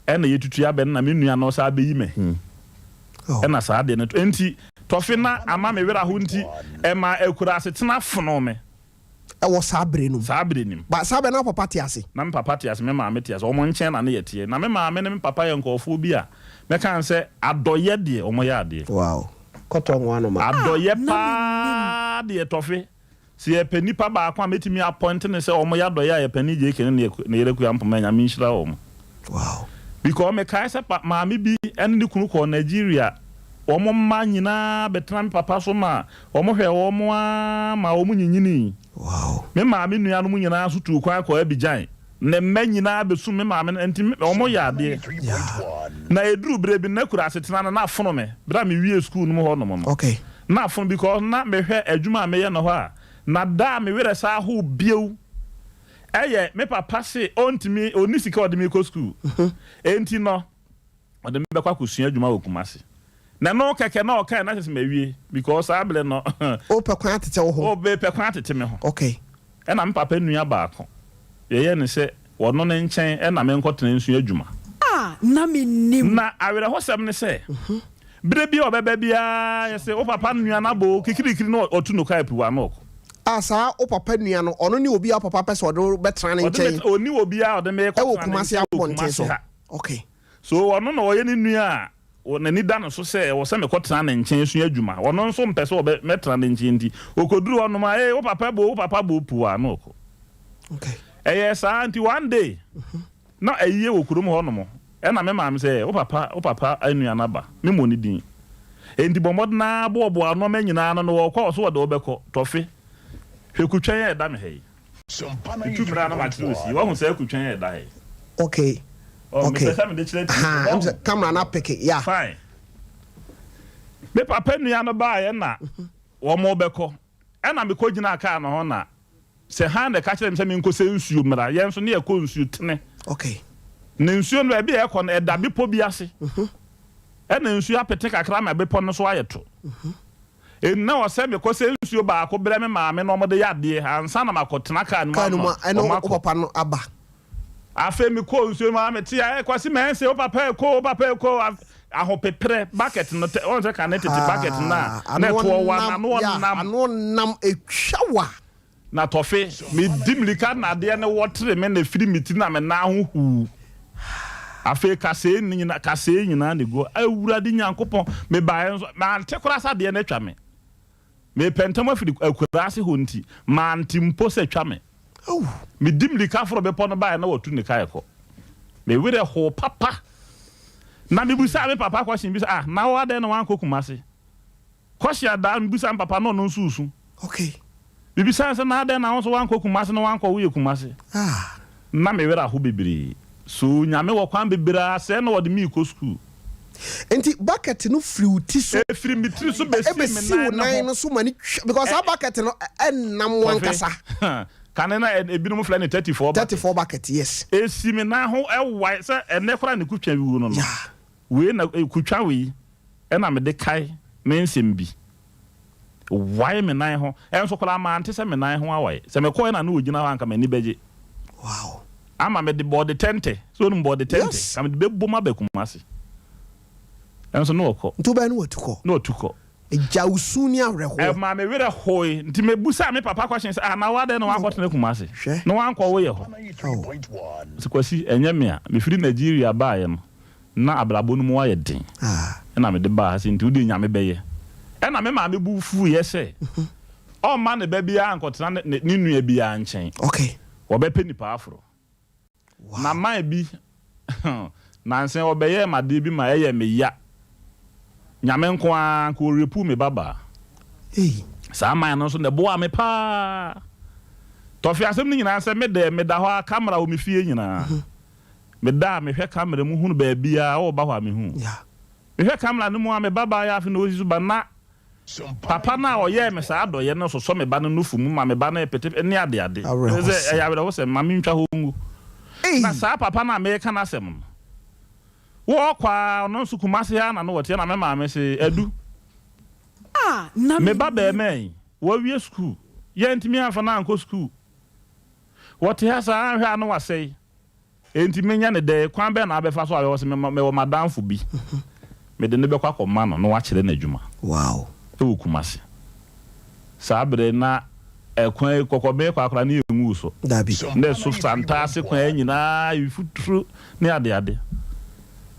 e na yetutu ya be na me nua na o sa be yi me e na sa de no enti tofina ama me wera ho nti e ma ekura asetena fono me e wo sabre num ba sabre na papa ti ase na me papa ti ase me ma me ti ase o mo nchen na ne yetie na me ma me ne me papa ye nkofo bi a me kan se adoye de o mo ya de wow koto nwa no ma adoye pa de tofi si e pani pa ba kwa metimi appoint ne se o mo ya doye ye pani je kene ne yere ku ampa nya me nshira o mo wow because me kai se ma me bi ene ni kunu ko Nigeria omo ma nyina betran papa so ma omo hwe omo ma omo nyinyini wow me ma me nua no mu nyina so tu kwa kwa Abidjan ne ma nyina besu me ma me enti omo ya de na eduru brebi na kura asetena na afono me bra me wie school no ho no mo okay na afono because na me hwe adwuma me ye no ho a na da me were sa ho bieu eye me papa se ontimi oni sika ode me ko school enti no ode me be kwa kusua adwuma okumase na no keke na okan na se mawie because able no o pe kwan atete wo ho o be pe kwan atete me ho okay e na me papa nua ba ako ye ne se wono ne nchen e na me nkotena nsu adwuma na me nim na awere hosem ne se bire bi obeba bia ye se o papa nua na bo kikirikiri no otu no kai piwa no asa o papa nua no ono ni obi a papa pese odo betra ne nchen oni obi a ode me ko kumase abonten so okay so ono no ye ni nua na ni da no so se wo se me kotena ne nchen su adwuma ono nso mpese o metra ne nchen ndi okoduru ono ma o papa bo piwa no okay sa anti one day na ayiye wo kurom ho no mo na me maam se o papa anua na ba me mo ni din enti bomod na bobo ano ma nyina no wo kwa so wo beko tofe hwekutwan ya da me hei Sompa na tumra na matrosi wo hu se hwekutwan ya da hei okay okay I'm camera na pick it yeah fine me papa nua no ba ye na wo mo beko na me ko gina aka no ho na se han de ka kire me se me nkose nsuo mra ye nso ne ye ko nsuo tene okay ne nsuo no be e ko na da bipo bi ase na nsuo apete kakra ma bipo no so ayeto na o se me ko se nsuo ba ko bre me maame no mo de yade ansa na makotena ka no ma no papa no aba afa me ko nsuo maame ti e kwasi me se o papa ko ahopepre bucket no on se ka netete bucket na to wa na no nam etwawa na tofe me dimlika na de ne wotre me na firi miti na me na hohu afa kase nyina ne go awurade nyankopon me bae ma ante korasa de na twa me pentam afiri akurase honti ma ante mpo se twa me me dimlika foro be pon bae na wotu ne kai ko me were ho papa na me busa me papa kwashin bisa na wa de na wan kokumase kwashia da me busa papa no nsusu okay bibi sanse na de na won wan kokumase na wan ko wo yekumase na me wera ho bibiri so nyame wo kwan bibira se na wo de mi ko school enti bucket no friuti so free mitri so besi me na no so mani because a bucket no enam wan kasa kanena ebinum fla ne 34 bucket yes esi me na ho ewai se ene kora ne kutwa bi wo no we na kutwa we na me de kai me nsem bi why me nan ho enso kora ma ante se me nan ho awai se me ko na no ogina ho anka mani beje wow ama me de body tente so no body tente kam de bebo ma bekumase enso no okọ ntuba no otukọ no otukọ ejawusuni ahreho ma me were hoy nti me busa me papa question say na wa de no wa kwotene kumase no wa nkọ wo ye ho sikwasi enye me a me firi Nigeria ba ye no na abrabo no mu wa ye den na me de ba se nti udi nya me beye na me ma me bu fu ye se o ma ne ba bia ankotena ne nua bia nchen okay wo be penipa afro na man bi na nsen obeye ma de bi ma eye me ya nyame nko an ko repu me baba sa man no so ne boa me pa to fi asem ni nyina se me da ho camera o me fie nyina me da me hwe camera mu hunu ba bia o ba ho me hu me hwe camera no mu a me baba ya fi no ozisu ba na papa na o ye me sa do ye no so me ba no nufu mu ma me ba na pete ni ade ze ya be wo se ma me ntwa ho ngu na sa papa na me ka na asem wo kwa no su kumase ya na no wote na me ma me se adu na me ba be me wo wie school ye ntimi afa na anko school wote ya sa ahwa no wasei ntimi nya ne de kwan be na abefa so ayo se me wo madamfo bi me de ne be kwa koma no wa kire na adwuma wow e wo kumase sa abre na ekwan kokobe kwa akra na enwu so dabi na so fantase kwan nyina ifutru ne ade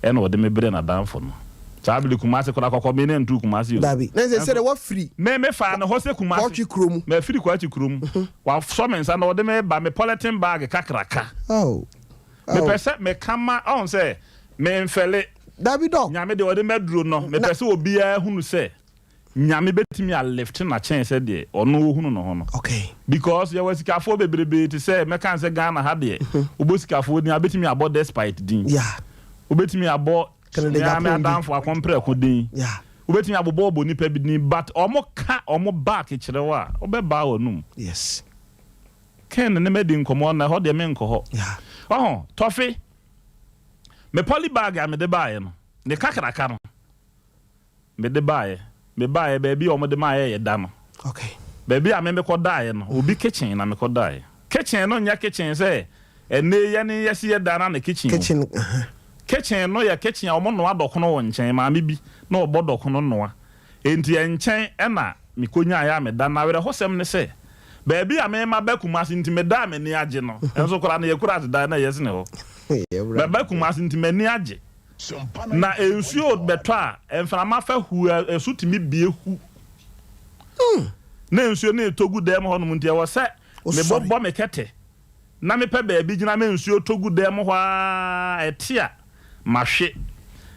eno wode me bere na danfo no sabili kumase kora kokobe ne ntu kumase yo dabi na se de wa free me fa na ho se kumase kwachi krom me free kwachi krom wa so me nsa na wode me ba me polythene bag kakraka me pese me kama on se me mfele dabi do nyame de wode me duro no me pese obi a hunu se nyame betimi a lift na chance de ono hunu no ho no okay because ya wasikafo bebrebe ti se me kan se Ghana ha de obosikafo ni abetimi abo despite din obetimi abo ya me adanfo akompre ko din obetimi abobo obo nipa bi din but omo ka omo back kirewa obeba onum yes ken ne medi nkomo na ho de me nkoho tofi me poly bag a me de bae no ne kakraka no me de bae baby omo de ma ye da no okay baby a me ko dae no obi kitchen na me ko dae kitchen no nya kitchen say ene ye ne yesi ye dana na kitchen kitchen no ya kitchen omo no adokono wo nchen ma me bi na obodokono no enti enchen e na mikonya ya me dana were hosem ne say baby a me ma bakumase nti me da me ni age no enso kora na ye kura de da na yes ne ho bakumase nti me ni age na ensuo beto a enframa fa hu esutimi bie hu na ensuo na etogu dem ho no nti e wo se me bobbo me kete na me pe baby gina me ensuo togu dem ho a etia mahwe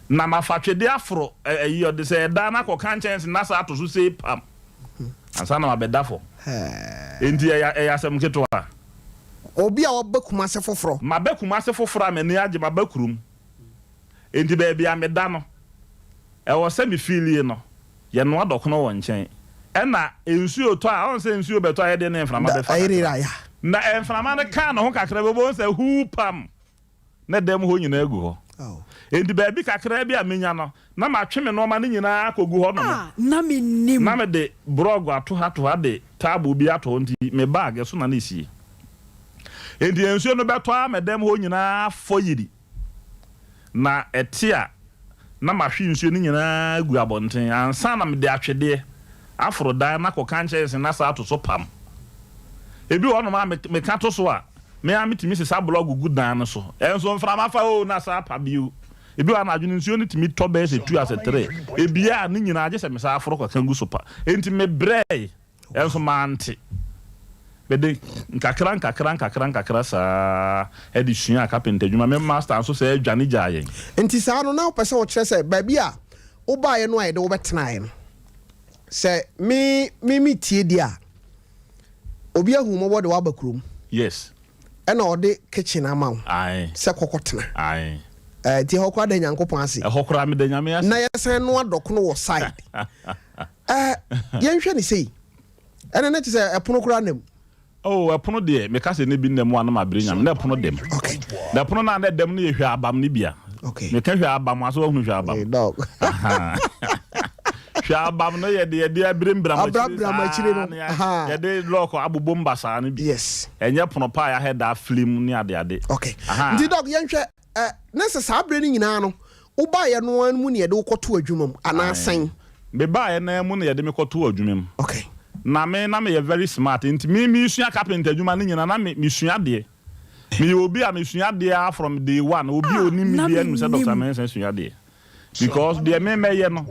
na mafatwede afro eyo de se da na ko kanchens na sa to so se pam ansa na mabedafo enti ya asem keto a obi a wobakuma se foforo mabakuma se foforo amani age mabakurum enti baby ameda no e wo se me feelie no ye no adokono wo nchen e na ensuo to a on se ensuo beto a ye de na enframa be fa na enframa ne kan no ho kakra bebo se hu pam na dem ho nyina agu ho enti baby kakra bi amenya no na matwe me no ma ne nyina akogu ho no na me nim na me de brog ato ha de table bi ato nti me bag so na na isi enti ensuo no beto a me dem ho nyina foyiri na etia na mahwe nsuo ni nyina agu abonten ansa na me de atwede afro dan na ko kanche na sa ato so pam ebi wo no ma me ka to so a me amitimi se sa blog gu dan no so enso mframa fa o na sa pa biu ebi wa na adwene nsuo ni timi to be se 2 as 3 ebi a ni nyina age se me sa afro ko kan gu so pa enti me brei enso mante bede nkakra sa edition a carpenter djuma me master anso se adwane gyaye enti sa no na opese wo kire se ba bia wo ba ye no aye de wo betenae no se mi tie dia obi ahu mo wo de wa bakurum yes ena ode kitchen amaw ai se kokotena ai ti hokwa da nyankopon ase hokra me da nyame ase na yesen no adokono wo side yenhwe ni sei ena na ti se epono kura nam oh epono de me ka se ne bi nam anu ma bre nyam na epono dem okay na epono na dem na yehwe abam ne bia okay me ka hwe abam aso hu hwe abam dog hwe abam no ye de abrembram achire no ye de loko abobom basa ne bi yes enye pono pa ya head a film ni ade okay ndi dog yenhwe nese sa abre ni nyina no wo ba ye no an mu ne ye de wokoto adwumam ana san me ba ye na mu ne ye de me koto adwumam okay na me ye very smart inti me sua carpenter adwuma ni nyina na me sua de me obi a me sua de from day one obi oni mi bi enu se Dr. Mensa sua de because de me ye no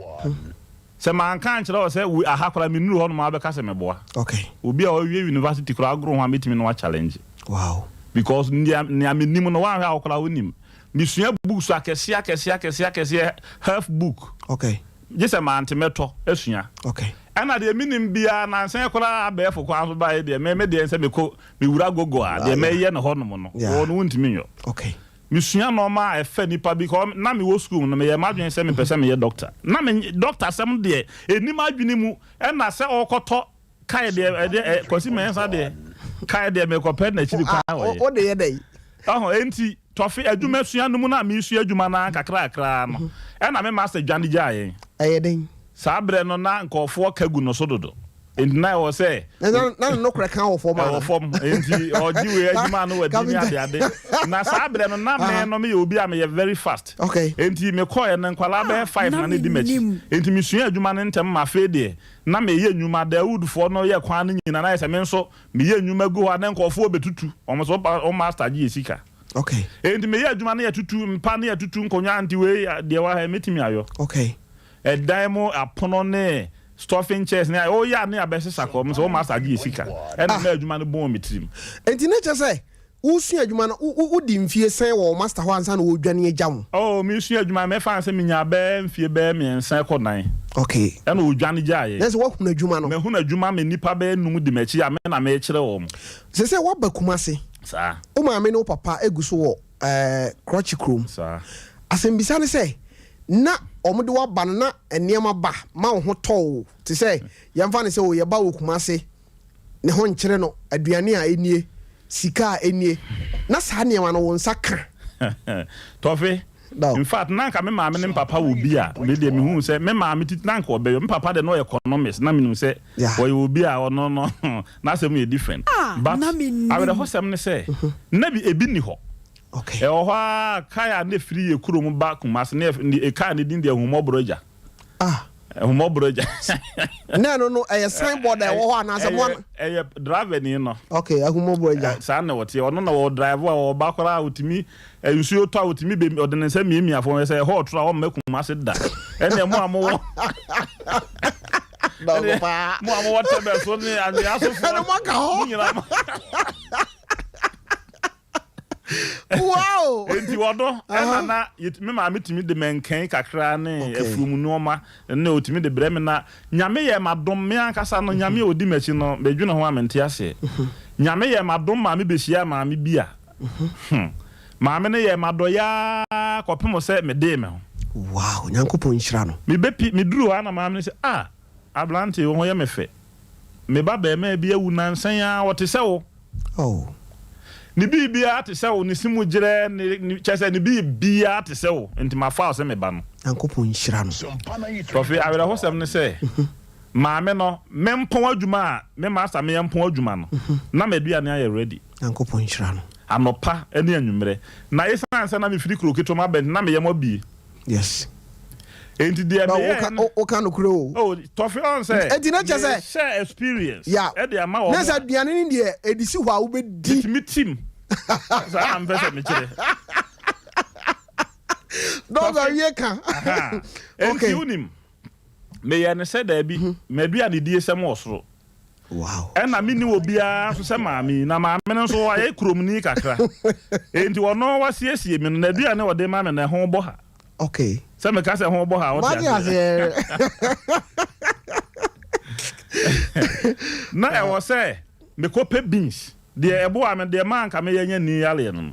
se man kan kire o se we ahakora me nuru ho no ma be ka se me boa okay obi a we university kura agro ho ametimi no challenge wow because ni amenim no wa hwa akora wonim me sua books akese half book okay just a man temeto esua okay ana de minim bia na nsen kora abefo kwa so ba de me de nse me ko me wura gogo a de me ye no ho no no wo no ntimi nyo okay me sua no ma efa nipa because na me wo school no me ye madwen se me pese me ye doctor na me doctor sem de enim adwene mu na se okoto kai de kosi me nsa de kai de me ko pe na chiri kwa o de ye dai enti tofi adwuma sua no mu na me sua adwuma na kakra no na me master dwane gyaye ayeden sabre no na nkofo kagu no so dodo enti na wo se na no kra kan wo form enti ojiwe adwuma no wadi ni ade na sabre no na me no me obi am ye very fast okay enti me call na nkwala be 5 na ne di machi enti me sua adwuma no ntem ma fe de na me ye nwuma Dawood fo no ye kwan no nyina na ye se me nso me ye nwuma gu ho na nkofo betutu o master ji esika okay enti me ye adwuma no ye tutu mpa no ye tutu nkonya anti we de wa ha metimi ayo okay demo apono ne stuffing chairs ne o ya ne abesesa kom so master gi sika na me adwuma no bon mitrim enti ne che say wo sua adwuma no wo di mfie sen wo master ho ansa na wo dwane agya oh me sua adwuma me fa ansa minya be mfie be me ensan ko nan okay na wo dwane gyaye nese wo huna adwuma no me huna adwuma me nipa be num di machi a me na me kire wo se wo ba kumase sa o ma me no papa eguso wo crotch chrome sa asembisa ne say na omude wa ba na eniema ba ma wo ho to ti say yemfa ne say wo ye ba wo kumase ne ho nkire no aduane a enie sika a enie na sa niema no wo nsaka tofe In fact, nanka me maame ne papa wo bi a me de me hu say me maame tit nanka obe me papa de no economist na me nu say boy wo bi a no na say me different but I will hosem ne say na bi ebi ni ho okay e ho kaya na free e kuro mu ba kumas na e ka ne din de humobroja humobroja no signboard e wo ho na say mo driver ni no okay humobroja sa na wote ono na wo driver wo ba kora utimi nsuo to utimi be odense miemi afo say ho tro o makumas da ene mo amo mo amo wata be so ni ani asofo no maka ho wow enti wodo na me ma metimi de menkan kakra ne afumu noma na otimi de breme na nyame ye madom me ankasa no nyame odi machi no bedwene ho amente ase nyame ye madom ma me behia ma me bia ma me ne ye madoya kopemo se me de me ho wow nyankopon nhira no me bepi me duru ana ma me se ablante wo ye me fe me ba be ma bia wu nansan ya wote se wo ni bibia te se wo ni simu gire ni chese ni bibia te se wo enti ma fa se me ba no nyankopon nhira no profi awira hosem ne se maame no mempon adwuma me master me yempon adwuma no na medua ne aye ready nyankopon nhira no anopa ene anwumre na yesanse na me firi kroketo ma bend na me yemo bi yes enti dia me o kan okuro tofi on say enti na chese share experience e dey ama wo na sa duane ni de edisi ho a wo be di me team sa am pese me kire dogo ye kan okay unim me ya ne se da bi medua ne die sem osoro wow na mini obia so se maami na maami no so aye kromni kakra enti wono wasiesie me na dua ne wode maami na ho bo ha okay se me ka se ho bo ha wo tia na e wo se me ko pe beans de ebo a me de man ka me yanya ni yale no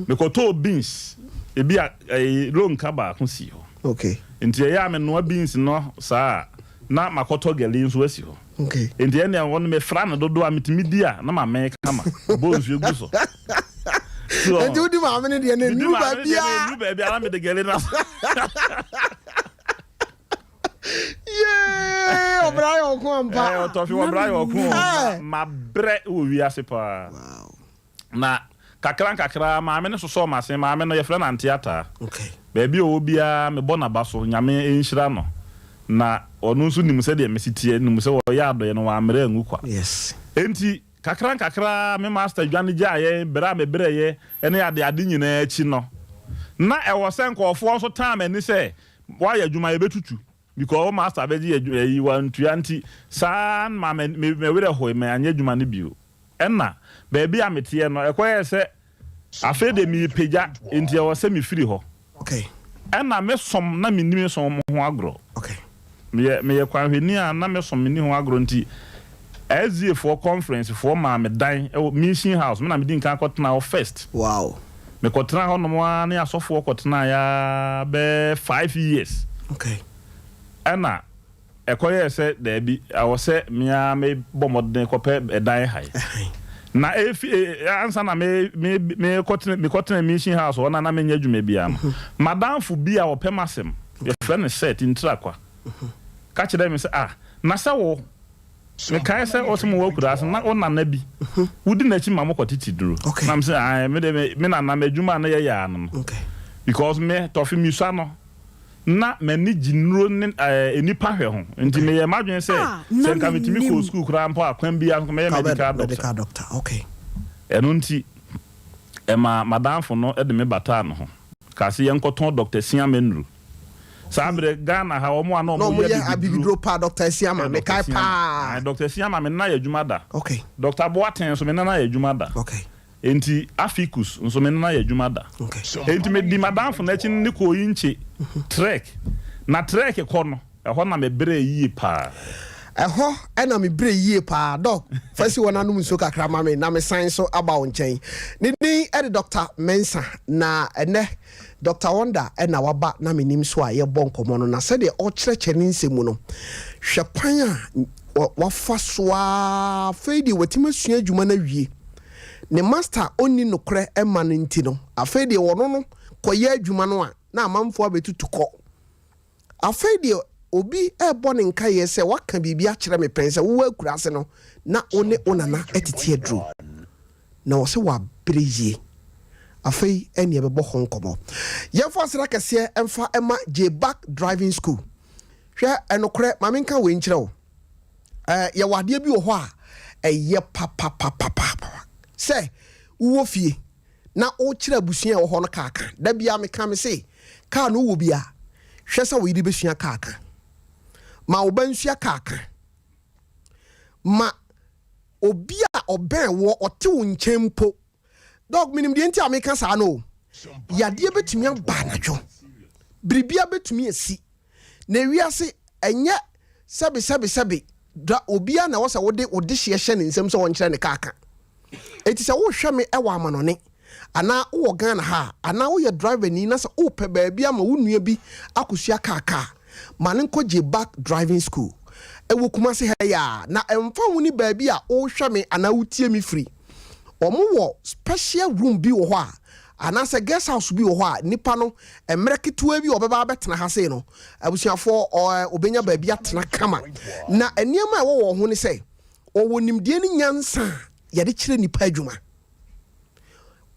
me ko to beans e bia ronka ba ko si ho okay enti ya me no beans no sa na makoto gele nso asi ho okay enti ene won me fra na dodo a metimi dia na ma me kama bonsu egu so enti udi ma me ne de na nu ba bia na me de gele na yeah obrayo ko ampa o tofi obrayo ko ma bre o wi ase pa wow na kakra ma me ne so ma se ma me no ye fra na theater okay baby o bia me bona baso nyame enhira no na onu nso nim se de mesitie nim se wo ya adoye no wa mre angu kwa yes enti kakra me master dwane gyaye bra me breye ene ade nyina achi no na e wo se nkofo nso time ani se wa ya dwuma ye betutu because master beji yi wan tuanti san ma me were ho me anya dwuma ne bio enna baby amete no ekoye se afede mi peja enti e wo se mi firi ho okay enna me som na minimi som ho agro okay me kwanhweni a na me som ni ho agro nti SZA for conference for ma me dan mission house me na me din kan kotena o first wow me kotena ho no mo na asofo kotena ya be 5 years okay ana ekoye se da bi awo se me bomodden kope dan hai na ansa na me kotena mission house ona na me nya dwuma bia no madam fu bia wo pemasem ye friend set intrakwa ka kire me se na se wo me kai se osimo wo kura na ona na bi wudi na chi mamo kotiti duro na me se me na madwuma na ye ya no okay because me tofi mi swa no na mani jinro ne enipa hwe ho nti me ye madwen se nka metimi ko school kura mpo akwan bia me ye medical doctor okay eno nti ma madam fo no de me bata no ho ka se ye nkoton doctor Siamenru sabre Ghana ha omo ana omo ye abibidro pa doctor Siama me kai pa doctor Siama me na ye dwuma da okay doctor Boaten so me na ye dwuma da okay enti afikus nso me na ye dwuma da okay enti me di madam fo na chi ne ko yinche trek na trek ko no ho na me bre yi pa eho ena me bre yie pa doc fasi wona num so kakra ma me na me san so aba won chen ni e Dr. Mensa na ene Dr. Wonder ena waba na me nim so a ye bon komo no na se de o kyerɛkyɛ ni nsɛmu no hwepan a wafa so a fedi watima sua adwuma na wie ne master onni nokre ema no nti no afedi wono no koye adwuma no a na amanfo abetutu kɔ afei de obi ebo ne nka ye se waka bibia kyerɛ me pɛn sɛ wo akura ase no na one onana etiti adru na wo se wa brezie afei ene bɛbɔ honkomo yɛmfa asra kɛse ɛmfa ɛma J back driving school hwɛ enokre mamenka we nkyerɛ wo ye wade bi wo hɔ a ɛyɛ papa sɛ wo fie na o kyerɛ busua wo hɔ no kaaka da bia me ka me se ka no wo bia hwɛ sɛ wo yidi besua kaaka ma wo bansua kaaka ma obi a ɔbɛn wo ɔte wo nkyempo dog minim de nti ameka saa no yade betumi aba anadwo bribia betumi asi na wiase enye sebe da obia na wo sɛ wode hye hye ne nsɛm sɛ wɔnkyerɛ ne kaaka enti sɛ wo hwɛ me ɛwɔ amanone ana wo Ghana ha ana wo yɛ driver ni na sɛ wo pɛ baabia ma wo nua bi akosua kaaka ma ne nkɔ J back driving school ɛwɔ Kumasi ha ya na ɛmfa wo ni baabia wo hwɛ me ana wo tie me free omo wo special room bi wo hɔ a ana sɛ guest house bi wo hɔ a nipa no emreketua bi obeba betena ha sei no abusuafo obenya ba bi atena kama na eniema wo ho ne sɛ wo nimdie ni nyansa yɛde kyerɛ nipa adwuma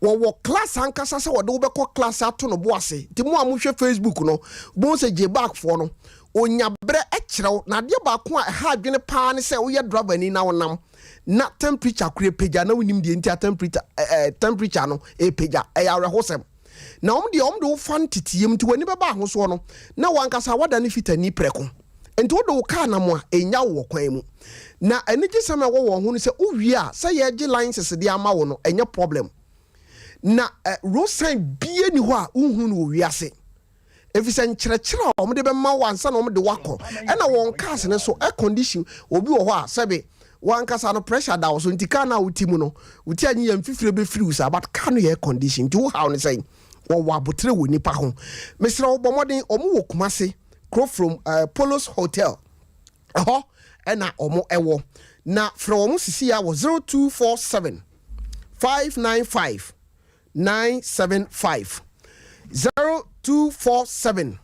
wo class ankasa sɛ wo de wo bɛkɔ class ato no bo ase ti mo amohwɛ Facebook no bo sɛ J back fo no onyabrɛ ɛkyerɛw na de ba ko a ha adwene paa ne sɛ wo yɛ driver ni na wonam na temperature kure peja na wonim de ntia temperature no peja ya rehosem na de wo fan titiem nti wani beba ho so no na wankasa wada ne fitani preko enti wo de wo ka na mo a enya wo kwan mu na enigi sema wo ho no se owie a se ye gi licenses de ama wo no enya problem na road sign bie ni ho a unhu no wiase efisa nkyerɛkyerɛ a de be ma wansa na de wakɔ ɛna won cars ne so air condition obi wo hɔ a sebe wankasa no pressure da so nti ka na wuti mu no wuti anyi yam fifire be free usa but ka no air condition nti wo how ne say wo wabotre wo nipa ho mesra wo bomoden omo wo Kumasi crow from Polos Hotel ɛhɔ ɛna omo ɛwɔ na fra omo sisi ya wo 0247 595 975 0247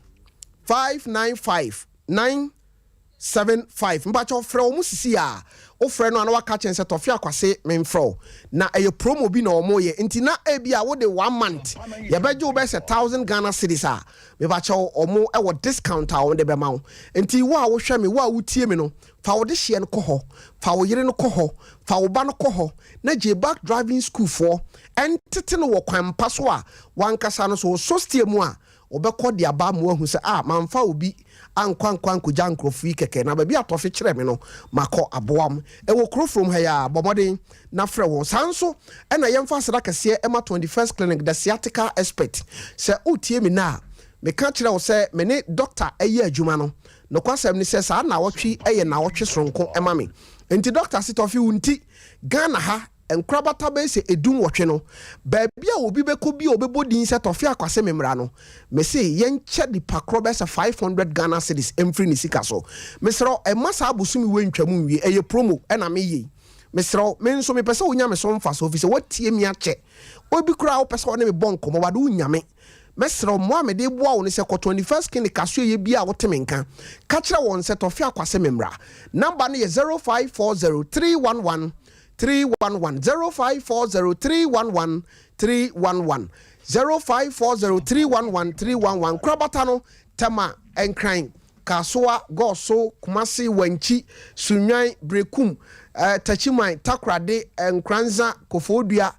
595 975 mbacho fra omo sisi ya o frɛ no ana waka chen se tofia akwase memfro na eye promo bi na omo ye nti na ebia wo de 1 month ye beje wo be se 1000 Ghana cedis a me ba cho omo e wo discount a wo de be ma wo nti wo a wo hwɛ me wo a wo tie me no fa wo de hye no kɔ hɔ fa wo yere no kɔ hɔ fa wo ba no kɔ hɔ na J back driving school for entete no wo kwampa so a wankasa no so stie mu a obekɔ de aba mu ahu se manfa obi ankwankwan ko jankrofui keke na ba bi atofe kyerɛ me no makɔ aboam ɛwɔ kro from ha ya bomoden na frɛ wo sanso ɛna yɛmfa asra kɛse ɛma 21st clinic the sciatica expert sɛ utie me na me ka kyerɛ wo sɛ me ne doctor ɛyɛ adwuma no no kwasɛm ne sɛ saa na wɔtwe ɛyɛ na wɔtwe soronko ɛma me enti doctor sitofi unti Ghana ha enkrabata be se edum wotwe no baabia obi beko bi obebodin se tofe akwase memra no me se yenche di pakro be se 500 Ghana cedis emfri ni sika so mesro emasa abusumi wentwamu nwie eye promo na me yi mesro me nso me pese onya me so mfa so fi se watie mi ache obi kura wo pese one me bonko mo wade unyame mesro mo amede boa wo ne se ko 21st clinic kaso ye bia wo temenka ka kire won se tofe akwase memra number no ye 0540311311 0540311311 0540311311 krabata no tema enkran kasoa goso Kumasi wanchi sunwan brekum tachiman takrade enkranza kofodua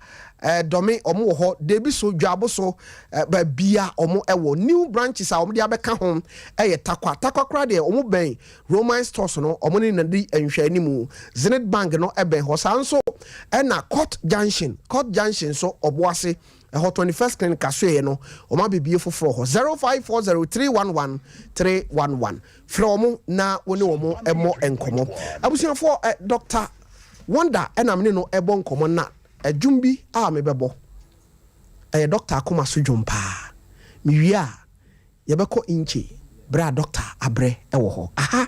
domi omo ho debi so dwabo so ba bia omo ewo new branches a omo de abeka ho eye takwa krade omo ben Roman stores no omo ni nadi enhwani mu Zenith Bank no eben ho sanso na Court Junction so oboase ho 21st clinic asoe no omo bibie foforo ho 0540311311 from na woni omo emo enkomo abusiafo Dr. Wonder enamne no ebo nkomo na adwumbi a mebebo doctor akoma so dwumpa miwia yebeko inchi bra doctor abre ewo ho aha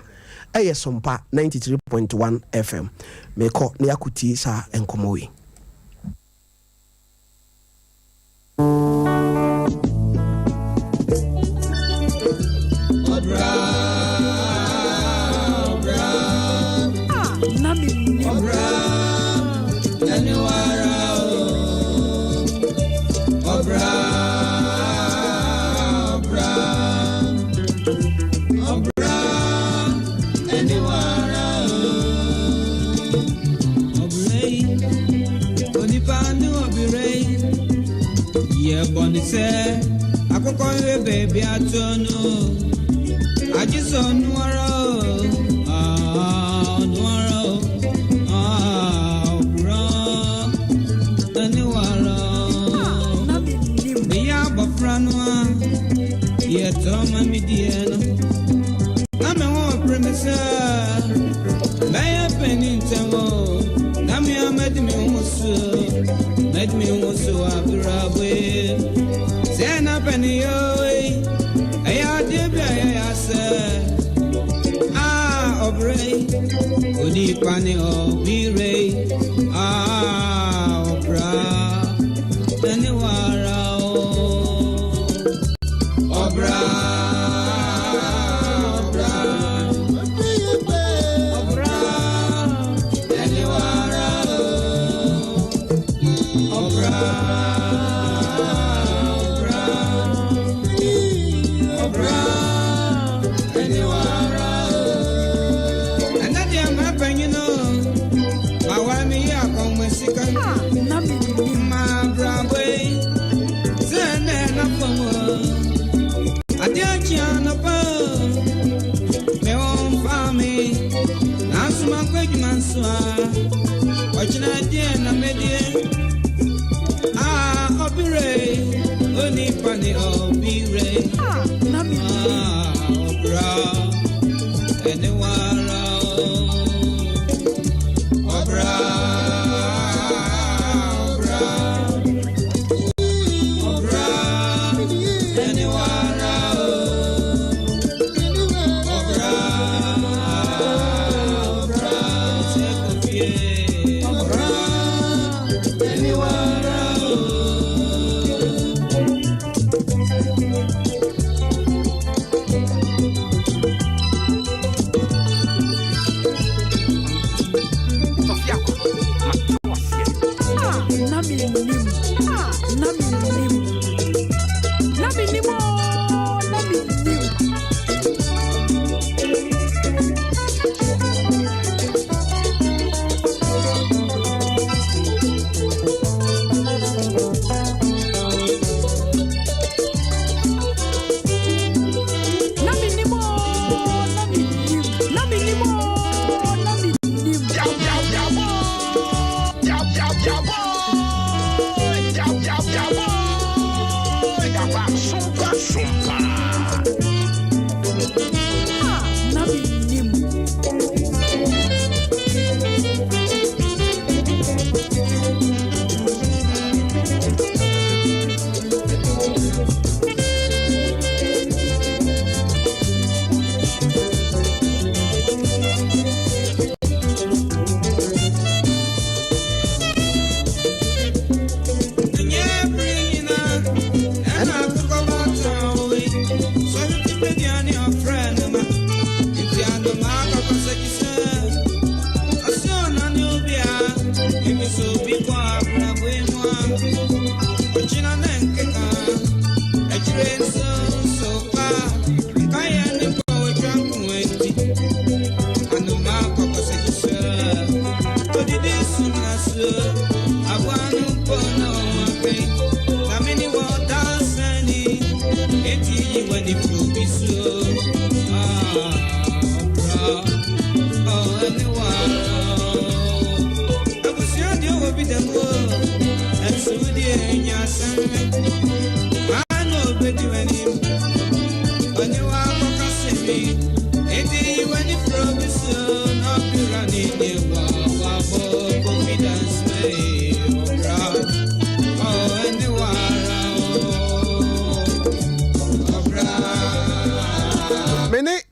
Sompa 93.1 FM meko na yakuti sa enkomo wi Yeah, Bonnie said, I could call you baby. I don't know. I just don't know. Yeah, Tom and me, dear. I'm a home premise. May have been in Tamo. Namia made me also away. Send up any way. I did, I said. Ah, Obray. Woody Panny or be Ray. Ah, Obra. Anywhere.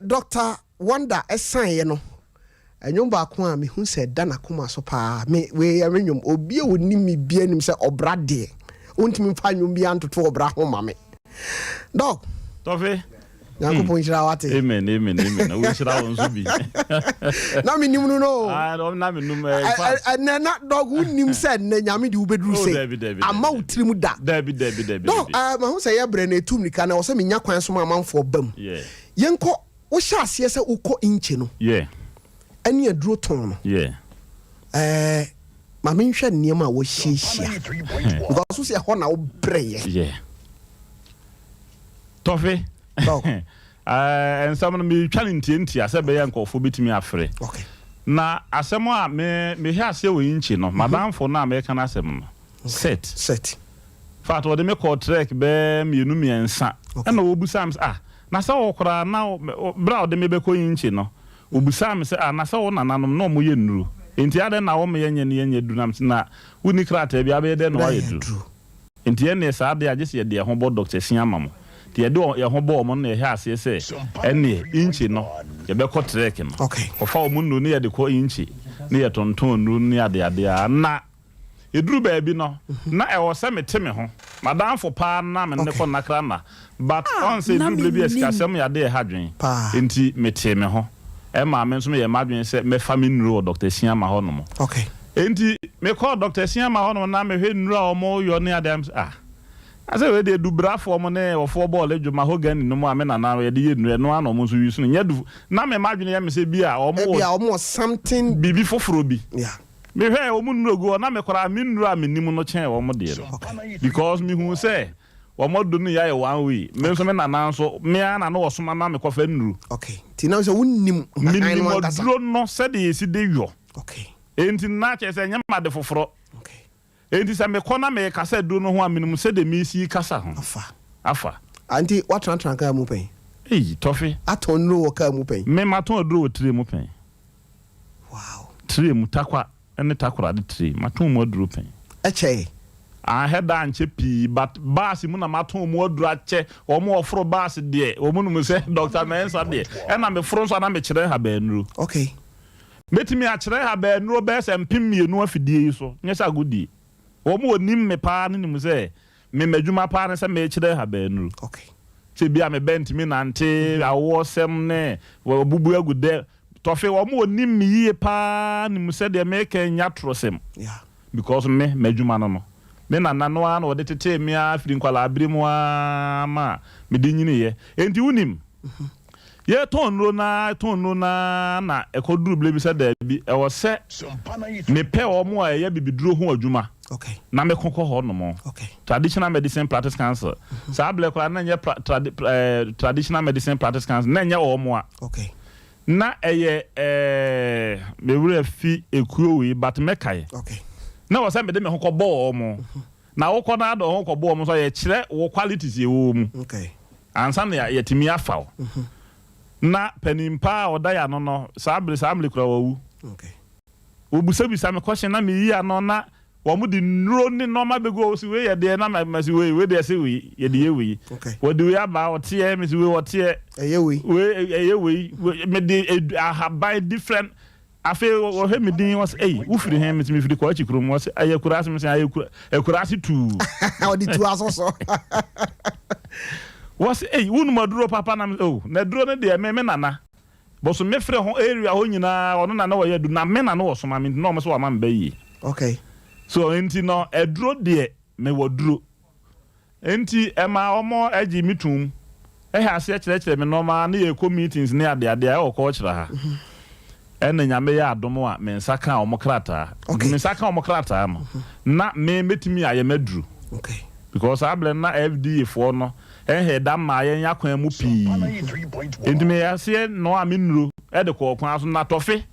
Dr. Wanda esan no enwom ba ko a me hu se da na koma so pa me we enwom obi woni mi bia nim se obra de ontimi fa nwom bia ntoto obra ho ma me dog tofe Nyanko po nchira wate amen we nchira won so bi na me nim no na me num na dog unim se na nyame di ubeduru se ama utirimu da debi dog ma hu se ye bre na etum nika na wo se me nya kwan so ma manfo bam yenko wo sha ase se ukọ inche no yeah ani aduro ton no yeah Mama nhwe nneema a wo hyehyia because so se ho na wo breye yeah tofe and some me challenge ntia se be yankofo bitimi afre okay na asemo a me hwe ase wo yinchi no madamfo na me kana asem no set fact wo de me call track be mienu miensa na wo busam na sa wo kora na bra wo de me be ko yinchi no wo busam se na sa wo nananom no mo ye nnuru enti ade na wo me yenye dunam na woni krata bia be de no ye duru enti ene sa ade agese ye de ho bo doctor siamamo ti ye do ye ho bo mo na ye ase se ene inchi no ye be ko trek no okay ofa o mu no ne ye de ko inchi ne ye tonton nu ne ade na eduru ba bi no na e wo se mete me ho madam for pa na me ne ko nakra na but on say eduru bi esikasem ya de hadwen enti mete me ho e ma me nso me ye madwen se me family nuro Dr. Siama ho no mo okay enti me call Dr. Siama ho no na me hwe nuro a mo yo ne adam ase we de du brafo mo ne wo fo ball adwuma ho gani no mo amena na ye de ye nuro no ano mo so yusu no nya du na me madwen ye me se bi a omo something bibi foforo bi yeah me hwe o mu nuro go na me kora me nuro a me nim no chen wo mo de because me hu say wo mo do no ya ye one way me nso me nana nso me ana no wo soma na me kofa nuru okay ti na so wonnim minnim odro no se de esi de yo okay enti na che se nyama de foforo okay enti se me kona me kasa do no ho a minnim se de me si kasa ho afa anti what tran ka mu pen tofi aton no wo ka mu pen me maton odro wo tire mu pen wow tire mu takwa ene takora de tire maton mu odro pen eche I had anche pi but basi mu na maton mu odro ache o mu ofro basi de o mu no se Dr. Mensa de e na me fro so na me kire ha ba nuru okay metimi a kire ha ba nuru be se mpem mienu afidie so nyesa gudi o mu onim me pa ne nim se me madwuma pa ne se me kire ha ba nuru okay se bia me bentimi nante awo sem ne wo bubu agude tofe o mu onim me yie pa nim se de me kan nyatrosem yeah because me madwuma no me na nano an wo de tete me afiri nkwala abiremu ma me de nyine ye enti unim ye tonro na ekoduru ble bi se da bi e wo se me pe o mo a ye bibiduro ho adwuma okay na me kokko ho no mo okay traditional medicine practice council sa ble kwa na nye traditional medicine practice council na nye o mo a okay na eye me wura fi ekuo wi but me kai okay na wo se me de me hokọ bo mo na wo kọ na do hokọ bo mo so ye kire wo qualities ye wo mu okay ansa na ye timi afa na panimpa oda ya no sabre kura wo okay obusabisa me question na me yi ano na wo mu di nro ni no ma bego si we ye de na ma si we de se we ye de ye we wo de we aba o tie me si we o tie ye we me de have different afi o he me din was ufiri he me firi ko achikrum was ayakurasi me say ayakurasi tu o di tu asoso was wonu maduro papa na na duro ne de me nana boso me frɛ ho area ho nyina ono na wo yadu na me nana wo so ma me no mo so wa ma mba yi okay so enti no eduro de me woduro enti ema omo agi mitum ha ase kire me no ma na ye ko meetings ne ade e o ko kire ha ene nyame ya adomo a me nsaka omokrata me nsaka omokrata no na me metimi aye maduru okay because able na FDA for no he da ma ye yakwan mu pi entime ya se no aminuro e de ko kwan so na tofe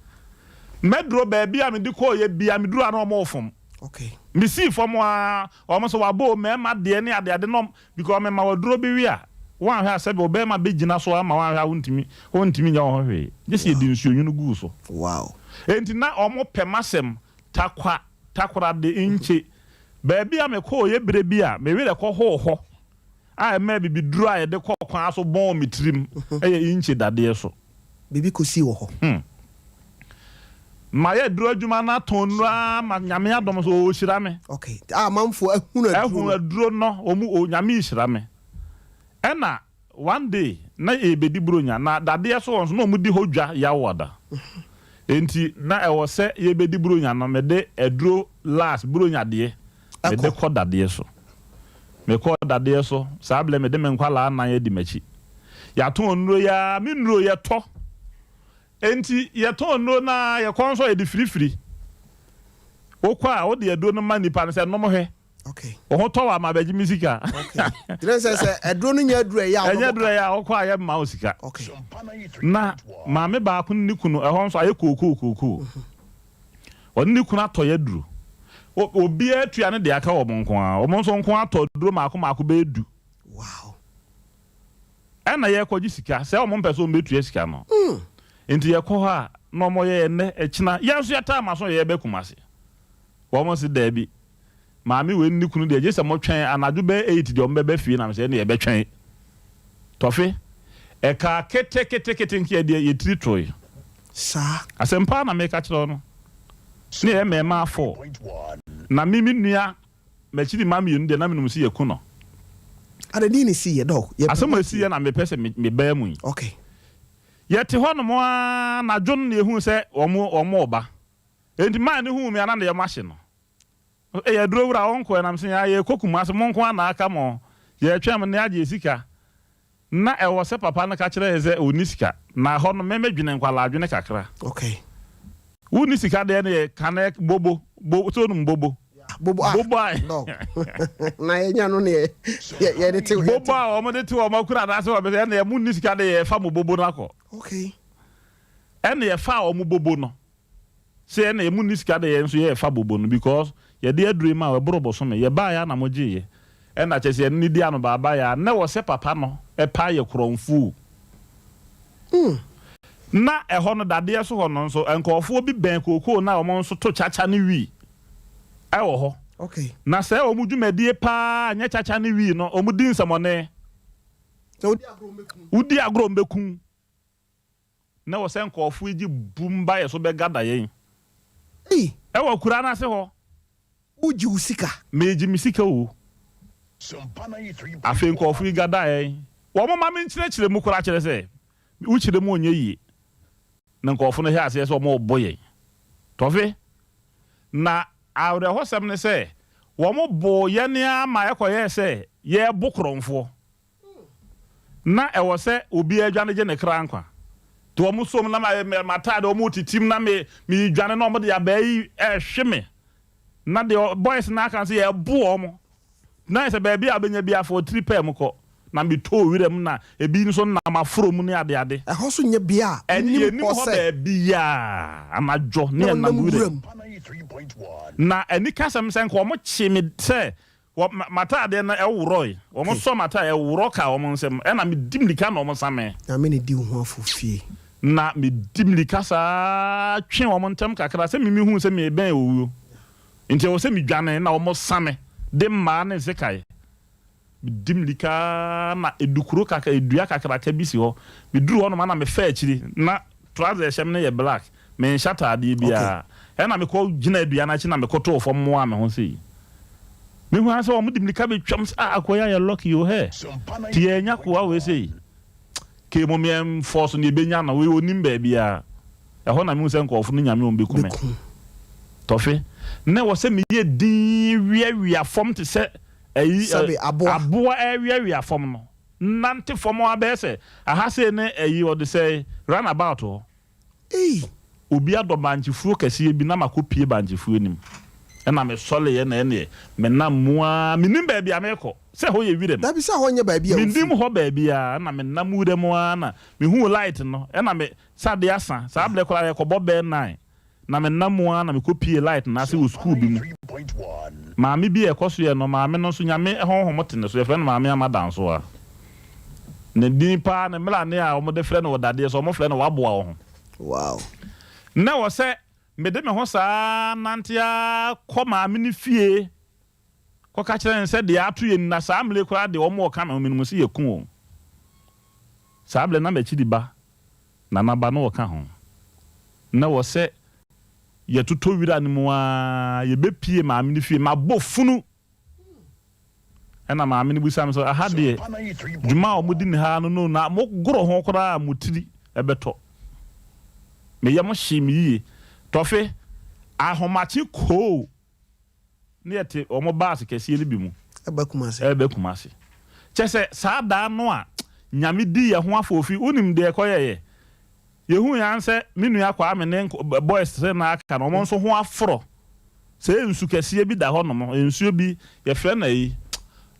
meduro ba bia me de ko ye bia me duru ana omo ofom okay me see from wa omo so wa bo me ma de ne ade no because me ma waduro bi wi a wan ha se be obema be gina so ama wan ha wontimi nya ho hwe just ye di nsuo nyunu gu so wow enti na omo pemasem takora de inche ba bia me ko ye bre bia me wi le ko ho a me bibi duru a ye de ko kwan so bon mitrim eye inche dade so bibi ko si wo ho ma ye duru adwuma na tonra ma nyame adom so o hira me okay manfo ahunu aduro no omu o nyame hira me ena one day na ebedi bronya na dade so won so no mu di hodwa ya woda enti na e wo se ye bedi bronya no me de eduro last bronya de me de ko dade so me ko dade so sable me de me nkwala na ye di machi ya to onuro ya mi nuro ye to enti ye to onuro na ye kon so ye di free okwa o de aduro no ma nipa no se no mo hwe okay o to wa ma beji misika okay dire se aduro no nya aduro ya enya aduro ya okwa aye ma osika okay na ma me ba kun ni kunu ehon so aye koku on ni kunu atoye aduro obi atua ne de aka wo monko a wo monso nko ato aduro maako be edu wow ana ye kwaji sika se wo mpɛ so metua sika no enti ye kɔ ha no mo ye ne ekina ye so yata ma so ye be kumase wo mo se da bi maami we ni kunu de je se mo twɛn anadwo be 8 de o mbɛ fie na me se ne ye be twɛn tofe e ka kete nkia de ye tiri toy sa asempa na me ka kyerɛ no ne ye me ma 4 na mimi nua machiri mami nu de na menum si ye kuno ada ni si ye dog ye asemo si ye na me pese me ba mu okay ye te ho no mo na dwon na ehu se omo oba enti man ne hu me ana na ye mahye no e ye duro wura onko na mse ya ye kokuma se monko na aka mo ye twem ne age sika na e wo se papa na ka kire ze oni sika na ho no me medwene nkwala adwene kakra okay woni sika de ne kana bobo so no bobo no na enya no ne ye de te bobo o mo de te o makura na se o be na mu ni sika de ye fa mo bobo na ko okay ene ye fa o mo bobo no se ene mu ni sika de ye nso ye fa bobo no because ye de adure ma we borobo so me ye ba ya na mo je ye ena chese ni di anu baba ya na wo se papa no e pa ye kronfu na e ho no dade so ho no nso enkofo bi ben kokoo na o mo nso to chacha ni wi e wo ho okay na se o mu dwumadie pa anya chacha ni wi no o mu din samone so udi agro mbekun na wo se enkofo ji bumba ye so be gada yen e wo kura na se ho uji usika meji misika o afi enkofo gada yen wo mo ma me nkyerechire mu kura kire se uchire mu onye yi na nkofo no hia se o mo boye tofe na awre hosem ne se wo mo bo ye ne ama ekoye se ye bokronfo na e wo se obi adwane je ne kra nkwa to wo mo som na ma tade wo mo titim na me dwane na wo de abai hweme na de boys na kan se ye bo wo mo na se ba bia benya bia for 3 pay mo ko na me to wirem na ebi nso na maforo mu ne ade e ho so nya bia eni mo ho ba bia amajo ne na wirem na eni kasam sen ko mo chimi se mata de na ewuroi wo mo so mata ewuro ka wo mo nsem e na me dimlika na wo mo same na me ne di ho afofie na me dimlika sa twen wo mo ntem kakra se mimi hu se me ben owu nti wo se me dwane na wo mo same de ma ne se kai dimlika na edukuro kaka edua kakra ka bisi ho me duru ho no ma na me fa akiri na trouser shem ne ye black me shata ade bia e na me ko gina edua na chi na me ko to fo mo a me ho sei me hu ase o mo dimlika be twam akoya ya lucky yo he ti enya ko we sei ke mo me force ne benya na we onim ba bia e ho na me hu se nko fo no nyame o be kume tofe ne wo se me ye din wiawia fom te se ayi aboa area fom no nante fom abese aha se ne ayi o de say run about o obi ado banchifuo kase bi na makopie banchifuo nim e na me sole ye na ene me na moa minim ba bia me ko se ho ye wirem da bi se ho nya ba bia mindim ho ba bia na me na murem na me hu light no e na me sade asa sa able kola ko bobe 9 na me na moa na me kopie light na se wo school bi mu maami bi ekoso ye no maami no so nyame honhomote ne so ye fre no maami amadan so a ne din pa ne mla ne a omo de fre no wodade so omo fre no waboa wo ho wow na wo se me de me ho saa nantia ko maami ni fie ko ka kire se de atu ye na saa mle kura de omo ka ma minum se ye kun o saa ble na ma chi di ba na na ba no ka ho na wo se ye tuto wira ni mo a ye bepie maami ni fie ma bofunu ena maami ni busam so aha de djuma o mudi ni ha no na mo goro ho kora mutiri ebeto me ye mo himi yi tofe ahomachi ko ne yete o mo baas kese ni bi mu ebe kumase chese saa da no a nyame di ye ho afofi unim de koyeye yehu ya nse minu ya kwa amene boys se na aka no mo nso ho afro Say nsu kese bi da ho no mo nsuo bi ye frɛ na yi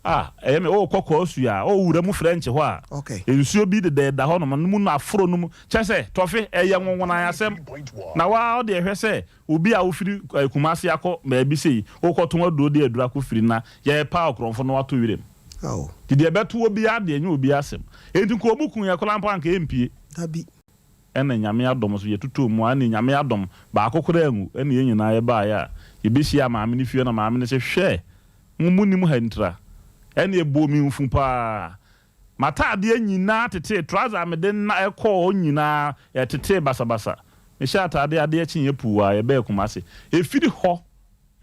ɛyɛ me kokɔ asu a wura mu French ho a nsuo bi de da ho no mu no afro no mu kyɛ sɛ tɔfe ɛyɛ nwonwona asɛm na wa de hwɛ sɛ obi a ofiri kumase akɔ ma bi sei wokɔto aduro de adura ko firi na ye pa okromfo no wato wirem dide ɛbɛto obi ade enye obi asɛm enti ko mu kun ye kolampa anka empie dabi ɛna nyame adom so ye tutu mu ani nyame adom ba akokora angu ɛna ye nyina ye ba ya ye behia maame ne fie na maame ne se hwɛ mu nim ha ntra ɛna ebo mi mfu pa matade nyina tete trouser me de na ɛkɔ nyina tete basabasa me hya atade ade akyin ye puwa ye ba kumase efiri hɔ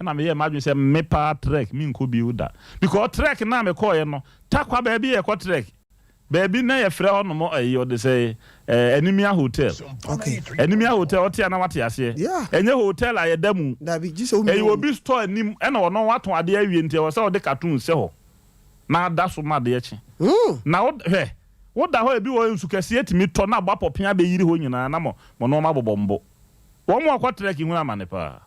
ɛna me ye madwen sɛ me pa trek me nko bi uda because trek na me kɔ ye no takwa ba bi ye kɔ trek baby na ye frɛ hɔ no mo ayi de sɛ Enimia Hotel Enimia Hotel ɔte na wate ase enye hotel a ye damu dabi gise o mi obi store anim ɛna ɔno wato ade awie ntia wɔ sɛ ɔde cartoon sɛ hɔ na da so ma de akyi na wo da hɔ ebi wɔ nsu kɛse etimi tɔ na abɔ pɔpia be yiri hɔ nyina na mo no ma bobombo wo mo akɔ trek hu amane pa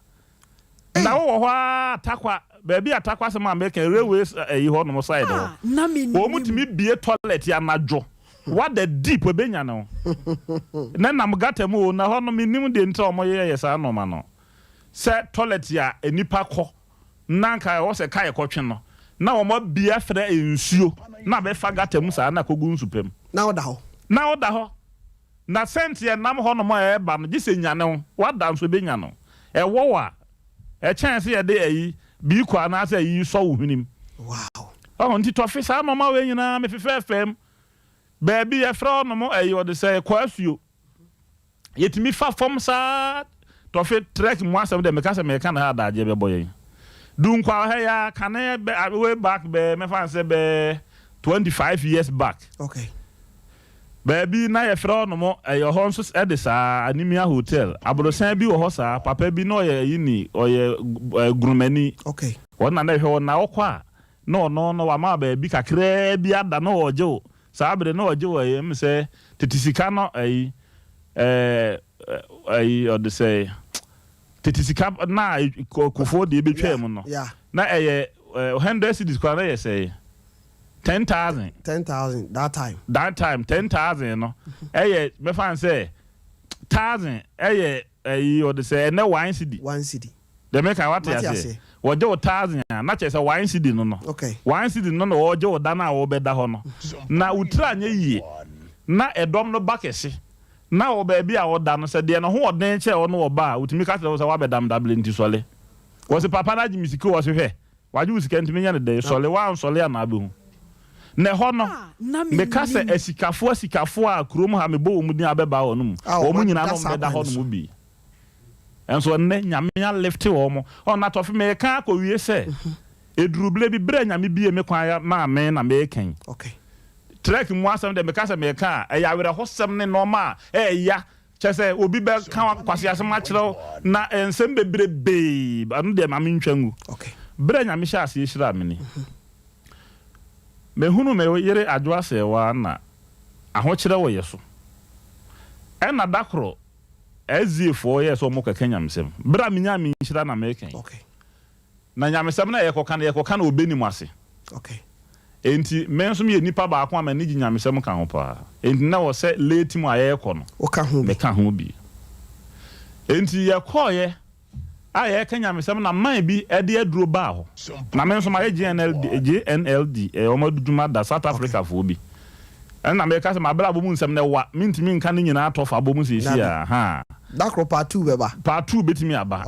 na wo hɔ atakwa baby atakwa se ma make railways yi hɔ no mo side hɔ wo mutimi bie toilet ya najo what the deep we benya no na nam gata mu na hɔ no minim de ntra omo ye sa no ma no se toilet ya enipa kɔ na nka wo se kai kɔtwe no na omo bia frɛ ensuo na be fa gata mu sa na kogu nsupem na oda hɔ na sent ye nam hɔ no mo e ba no gise nya no wada nso benya no e wo wa e chance ye de ayi bi kwa na se yi so wo hwenim wow nti to fi sa no ma we nyina me fefe fm baby ye fra no mo ayi de say kwasuo yetimi fa fom sa to fi trek mo asem de me ka se me ka na adaje be boyen dun kwa ha ya kan way back be me fan say be 25 years back okay baby na ye fra no mo ayi ho nso e de sa Anemia Hotel abrosan bi wo ho sa papa bi no ye yini oye grumani okay wona na hwe wona okwa no wa ma baby kakra bi ada no oje sabre no oje wo yem se tetisika no ayi ode say tetisika na kofo de betwa mu no na 100 cedis kwa na ye say 10,000 that time 10,000 no me fan say 1,000 ode say na 1 cedi de me kan what ya say woje 1,000 na che say 1 cedi no okay 1 cedi no woje oda na wo beda ho no na utra anya yie na edom no bakese na wo ba bi a oda no se de no ho oden che wo no wo ba utimi ka se wo wa bedam double nti sole wo se papa na jimisiki wo se hwe waje usika ntimi nya ne de sole wa sole na abehu ne ho no me ka se asikafo a krom ha me bo mu din abeba wo no mu wo mu nyina no beda ho no mu bi enso ne nyame ya lift wo mo na tofi me ka ko wie se eduruble bi bre nyame bie me kwan ya ma me na me ken okay trek mu asem de me ka se me ka ya were hosem ne normal ya chese obi be kan kwase asem a kire na ensem bebrebe anu de ma me ntwangu okay bre nyame sha ase hira me ni me hunu me yere adwa se wa na aho kire wo yeso na dakro ezifo yeso mo keka nyamsem bra me nya me hira na me ken okay na nyamsem na yekoka na obeni mu ase okay enti menso me nipa ba akwa ma ni nyamsem kan ho pa enti na wo se late mu ayeko no o ka ho me ka ho bi enti yekoye aye ka nyamsem na man bi e de aduro ba ho na menso ma GNLD o ma duduma da South Africa fo bi na me ka se ma bra bo mu nsem na wa mintimi nka ni nyina atofa bo mu se si ha dakro part 2 beba part 2 betimi aba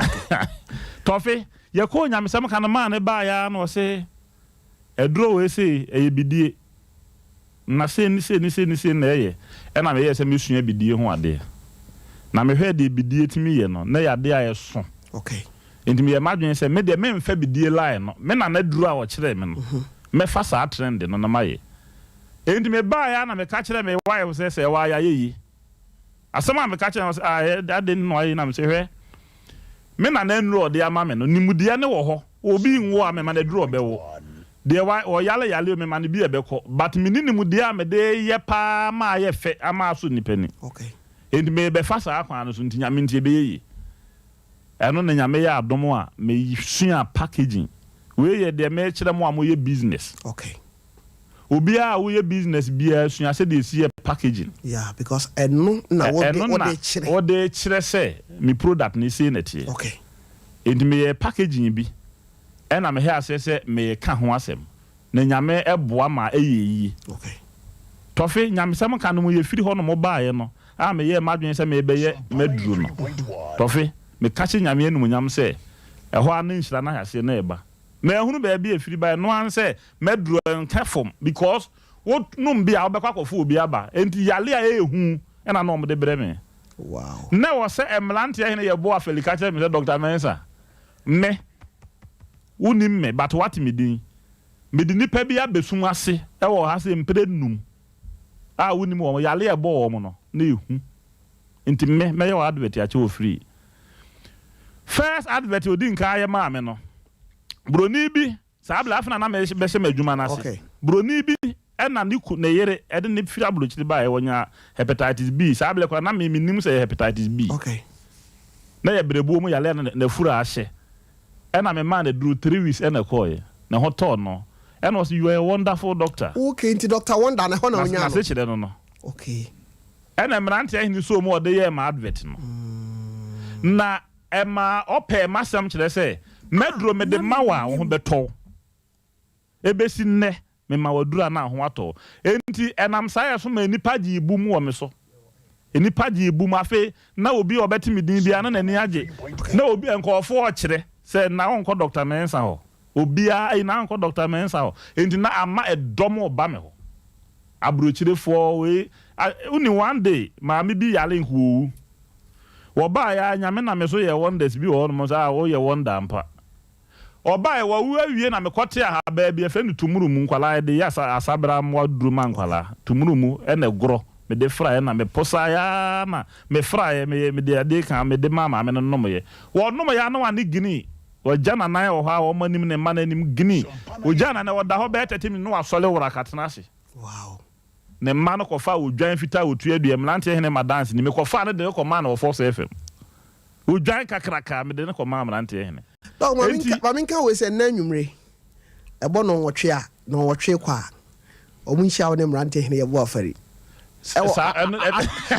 tofe yeko nyamsem kan man ne ba ya na o se edro we se bidie na se ni na ye na me ye se me sua bidie ho ade na me hwe de bidie timi ye no na ya de aye so okay enti me imagine se me de me mfa bidie line no me na duru a wo kire me no me fa sa trend no na maye enti me ba ya na me ka kire me why wo se wa ya ye asema me ka kire ade no aye na me se hwe me na nru ode ama me no nimudie ne wo ho obi nwo a me ma na duru obewo de wa o yale me ma ne bi ebekọ but me nimudie a me de ye pa ma ye fe ama so nipani okay enti me be fa sa akwan no so ntinya me ntie be ye eno na nyame ya adomo a me sua packaging we ye de me kire mo amoye business okay obia wo ye business bia sua se de see packaging yeah because eno na wo de kire se me product ni say na tie okay enti me packaging bi ena me ha se me ka ho asem na nyame eboa ma eyeyi okay tofe nyame sam ka no mo ye firi ho no mo baaye no a me ye madwen se me be ye maduru no tofe me ka che nyame enum nyam se eho an nhira na hase na eba na ehunu ba bia firi ba no an se maduru nka fom because wo num bia obekwa kofo obi aba enti yale a ehu ena no mo de breme wow na wo se emlante ye ye bo afelika che me Dr. Mensa me unim me but what me din me di nipa bia besum ase e wo ha se mpre num a unim wo yale e bo wo mo no na ehu enti me ye advert a che wo free first advert odi nka aye ma me no broni bi sa bla afna na me be se madwuma na ase okay broni bi ena niku na yere e de ne fira abrochiri ba e wonya hepatitis B sa bla kwa na me nim se hepatitis B okay na ye brebuo mu yale na fura ahye ena me man duru 3 weeks ena koye na hoto no ena was you are a wonderful doctor okay nti Dr. Wonder na ho na onya na se chire no okay ena mrante ahini so mu ode ye ma advert no na ema ope masam chire se medro me de mawa ho beto ebesi nne me ma wadura na ho ato enti enam saye so ma nipa gi ibu mu wo me so enipa gi ibu ma fe na obi obeti midin bia na nani age na obi enkofo o chire se na onko Dr. Mensa ho obia ina onko Dr. Mensa ho enti na ama edomo oba me ho abrochirefo we uni one day ma me bi yale nhu wo ba ya nyame na me so ye wonders bi wo no sa wo ye wonder mpa oba e wa wu awie na me kote ha ba bi efe ni tumuru mu nkwala de ya asabra mo duru man nkwala tumuru mu ene gro me de fra na me posa ya na me fra me de ade kan me de mama me no no ye wo no ya na wa ni gini wo jana na wo ha wo manim ne ma nanim gini wo jana na wo da ho be tetemi no asole wora katena ase wow ne ma no kofa wo dwan fita wo tu adu emlante hene ma dance ni me kofa ne de ko ma na wo Force FM wo dwan kakraka me de ne ko ma emlante hene dog maminka we se nanwumre ebo no wotwe a no wotwe kwa omu nhia wo ne emlante hene ye bo afari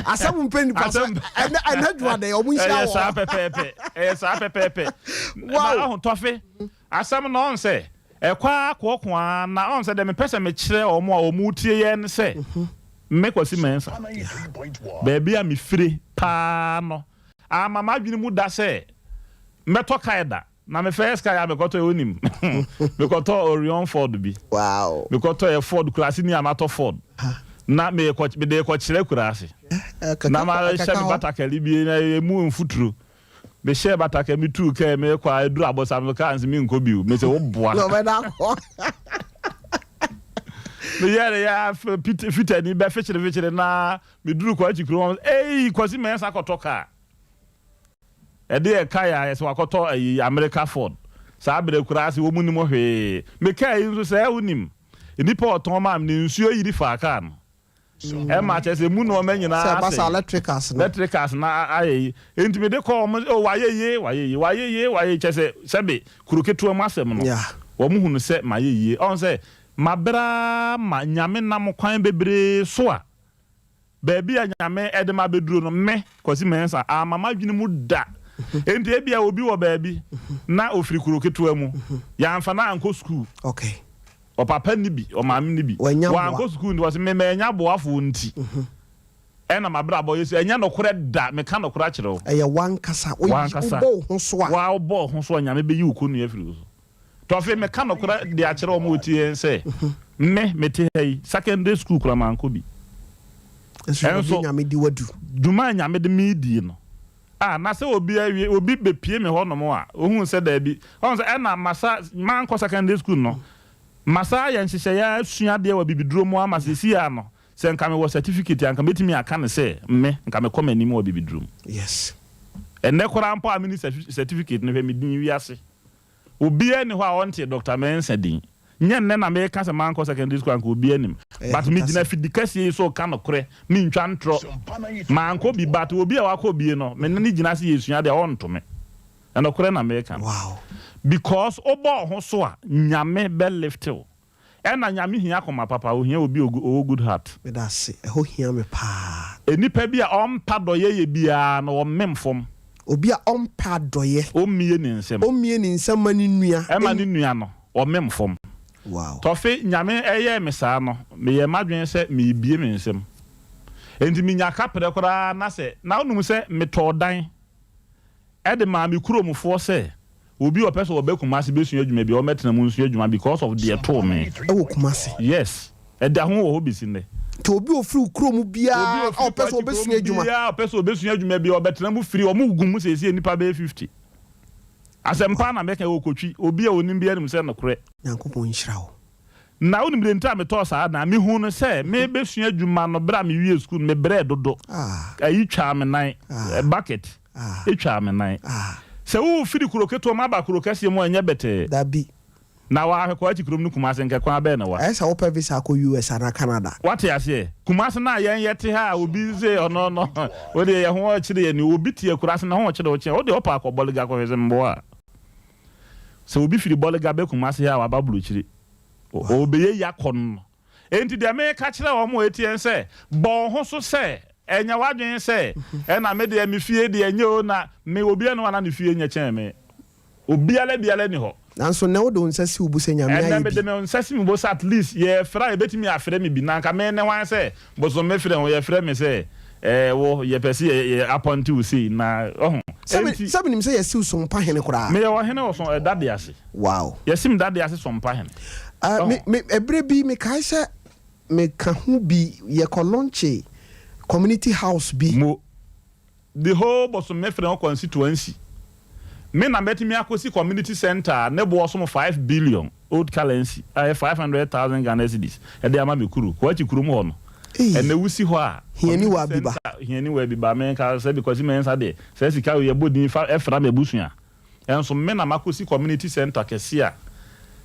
asam mpeni paso anadwa de omu nhia wo sa pepepe wow ho tofe asam no on se ekwa akwa na on se de me pese me kire omo a omu tie ye ne se me kwasi Mensa baby a me fire pa no mama dwini mu da se meto kaida na me first kai me koto onim me koto Orion Ford bi wow me koto e Ford class ni amato Ford na me de ko kire kurase na ma shebe batakali bi na emu mfuturo me share bataka mi tu ke me kwa eduru abosam ka anzi mi nko bi me se wo boa no me da ko me yare ya fita ni be fechire na me duru kwa chikuro kwasi Mensa kotoka ede kaya yes wakoto America Ford sa abere kurase wo munim hwe me kai nso sa unim nipa oton ma ni nsuo yiri fa aka no e ma che se mu no ma nyina sa basa electricals na ayi enti me de ko waye che se sebe kuruketu am asem no wo mu hunu se ma yeye on se mabra ma nyame nam kwan bebre so a baby a nyame ede ma beduro no me kwasi Mensa mama dwene mu da enti ebia obi wo baby na ofiri kuruketu amu ya amfa na anko school okay o papa ni bi o maami ni bi wa anko school ndi was me nya boafo nti ena mabra boy yesu enya no kore da me ka no kora kire o eye wan kasa o bo ho so a wa bo ho so nya me be yi ukonu afiri so to fe me ka no kora de a kire o mo ti en se me te hey secondary school kora manko bi enso nya me di wadu duma nya me de me di no na se obi be pie me ho no mo a ohun se da bi on se ena masa manko secondary school no masa ya nhihye ya sua de wa bibiduro mu amasisi ya no se nka me wo certificate anka betimi aka ne se me nka me koma anim wa bibiduro yes enne kora mpo amini certificate no me din wiase obi ani ho a wonte Dr. Mensa din nye nne na me ka se manko secondary school anka obi anim but me gina fidikasi so ka no kore me ntwa ntro manko bi but obi a wako bi no me ne gina se yesua de wonto me and okure na American. Wow. Because obo ho so a nyame be lift you. And na nyame hia koma papa o hia obi o good heart. Me da se ho hia me pa. Enipa bi a ompa doye ye bia na o memfom. Obi a ompa doye. O mie ni nsem. O mie ni nsem mani nua. E ma ni nua no o memfom. Wow. Tofe nyame eye me saa no me ye madwen se me bie me nsem. Enti me nya kapre kora na se na onum se me to dan. E de ma me kuromfo se obi o person obekuma se besu adwuma bi o metena mu nsu adwuma because of the to me. E wo kumase. Yes. E da ho wo bi sin de. To obi ofri kurom bia o person obesu adwuma. Ya o person obesu adwuma bi o betena mu free o mu gum se se nipa be 50. Asempa na meka wo kotwi obi a onim bia nim se no kore. Yankopon nhyira wo. Na onim de nta me to saa na me hu no se me besu adwuma no bra me wie school me bre dodo. Ayi twa me nan bucket. Etwa me nan. Se wo firi kuroketo ma ba kurokase mu anya bete. Dabi. Na wa hwe kwachi kurom nu kumase nke kwa be na wa. Esa wo per visa ko US and Canada. What ya say? Kumase na yen yete ha obi ze ono no. Wo de ye ho chire ye ni obi tie kurase na ho chire o che. Wo de opa akoboliga ko hweze mbo a. Se obi firi boliga be kumase ha wa babulu chire. Obi ye yakon. Enti de me ka chire wo mo etien se bon ho so se enya wadwen se na me de me fie de enye o na me obi eno na ne fie nya chen me. Obi ale ni ho. Nanso na wo do nsasi ubusa nyame ayi. And me de nsasi me boss at least ye fra e betimi afre me bi na nka me ne wan se boso me fre ye fre me se wo ye pesi ye appointed we see na sabi nim se ye siw Sompa hene kura. Me ye wo hene wo so dade ase. Wow. Ye sim dade ase Sompa hene. Me ebre bi me kai se me ka hu bi ye ko launch community house bi. Mo the whole boso me fre constituency. Me na betimi akosi community center ne bo so 5 billion old currency 500,000 Ghana cedis e de ama me kuru ko achi kuru mo ho no e na wusi ho a hiani wa biba me ka say because me nsa de say sika ye bodin fa efra me busua enso me na makosi community center kese a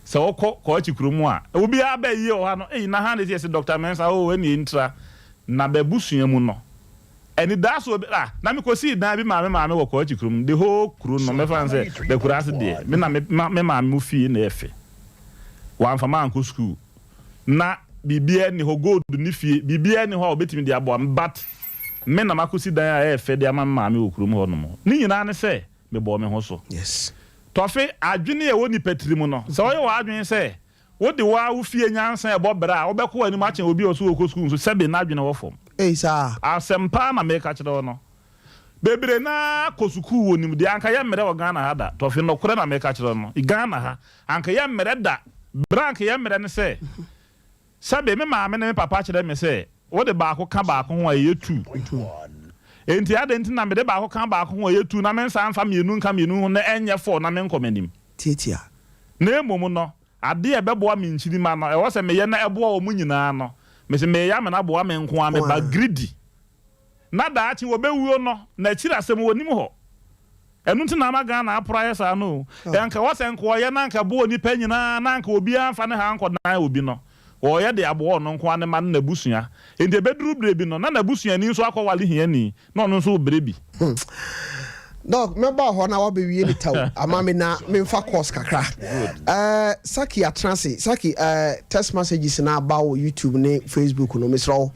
se ko achi kuru mo a obi aba yi o ha no na ha ne say Dr. Mensa o we ni intra na be busua mu no. And that's what na me ko see na bi maame wo ko achikrum the whole crew no me fan say the kurase de me na me maame mu fie na efe wan fa man ko school na bibia ni ho gold ni fie bibia ni ho obetimi de abo but me na makosi dan a efe de maame wo krum ho no mo ni nyina ne say me bo me ho so. Yes. Tofe adwene e woni patirimu no so wo adwene say wo de wa wo fie nyansan e bo bra wo be ko ani ma chen obi oso wo ko school so sebe na adwene wo fom. Sa asempa na me ka kire no bebre na kosuku wonim de anka ye mere wo Ghana ha da to fi no kure na me ka kire no Ghana ha anka ye mere da brank ye mere ne se sabe me maame ne me papa kire me se wo de ba ko ka ba ko ho ye tu enti ade enti na me de ba ko ka ba ko ho ye tu na me nsa amfa mienu nka mienu ho na enye fo na me nkomanim tietia na emom no ade e beboa me nchiri ma no e wo se me ye na eboa wo mu nyina no me se me ya me na boa me nko a me ba greedy na da achi wo bewuo no na chira asem wonim ho enu nti na maga na apra yesa no enka wo se nko ye na nka bo ni pa nyina na nka obi amfa ne ha nko na obi no wo ye de abo no nko ane ma na busua enti beduru brebi no na busua ni nso akwawale hiani na ono nso brebi Dog, me ba ho na wa be wie ni taw ama me na me mfa course kakra. Saki atranse, Saki text messages na ba wo YouTube ne Facebook no mesro.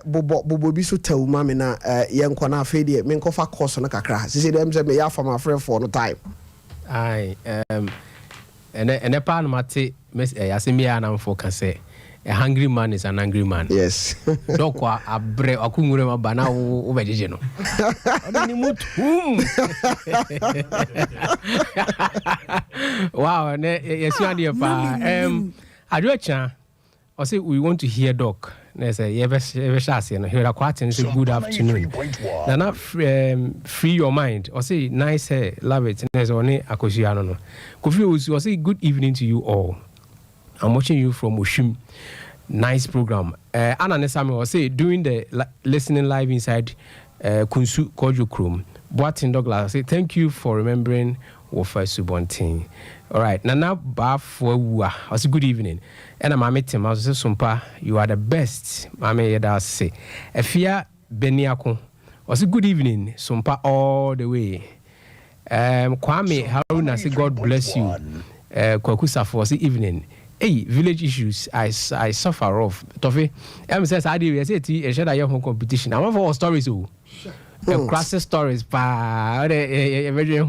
Bobo bi so taw ma me na ye nko na afa de me nko fa course no kakra. Sisi dem se me ya fa ma friend for no time. Ai ene pa no mate yasemi ya na mfo ka say a hungry man is an angry man. Yes. Dokwa abre akungure mabana wo bejeje no. Oni mutum. Wow, yesu ade pa. Aduacha, I say we want to hear doc. Na say you ever share no. Here quite and say good afternoon. Na free your mind. I say nice hair, love it. Na say oni akosua no. Kofi I say good evening to you all. I'm watching you from Oshim. Nice program. Anna Nesami was say doing the listening live inside Kunsu Kojo Chrome. Boatin Douglas say thank you for remembering Wofa Subontin. All right, Nana Bafwa. I say good evening. And I'm meeting. I say Sompa, you are the best. Mame Yeda say. Efia Beniako. I say good evening, Sompa all the way. Kwame Haruna say God bless you. Kwakusa for the evening. Hey, village issues I suffer of. Toffee, says I did say a share your competition. I want for stories. Classic stories, pa. Imagine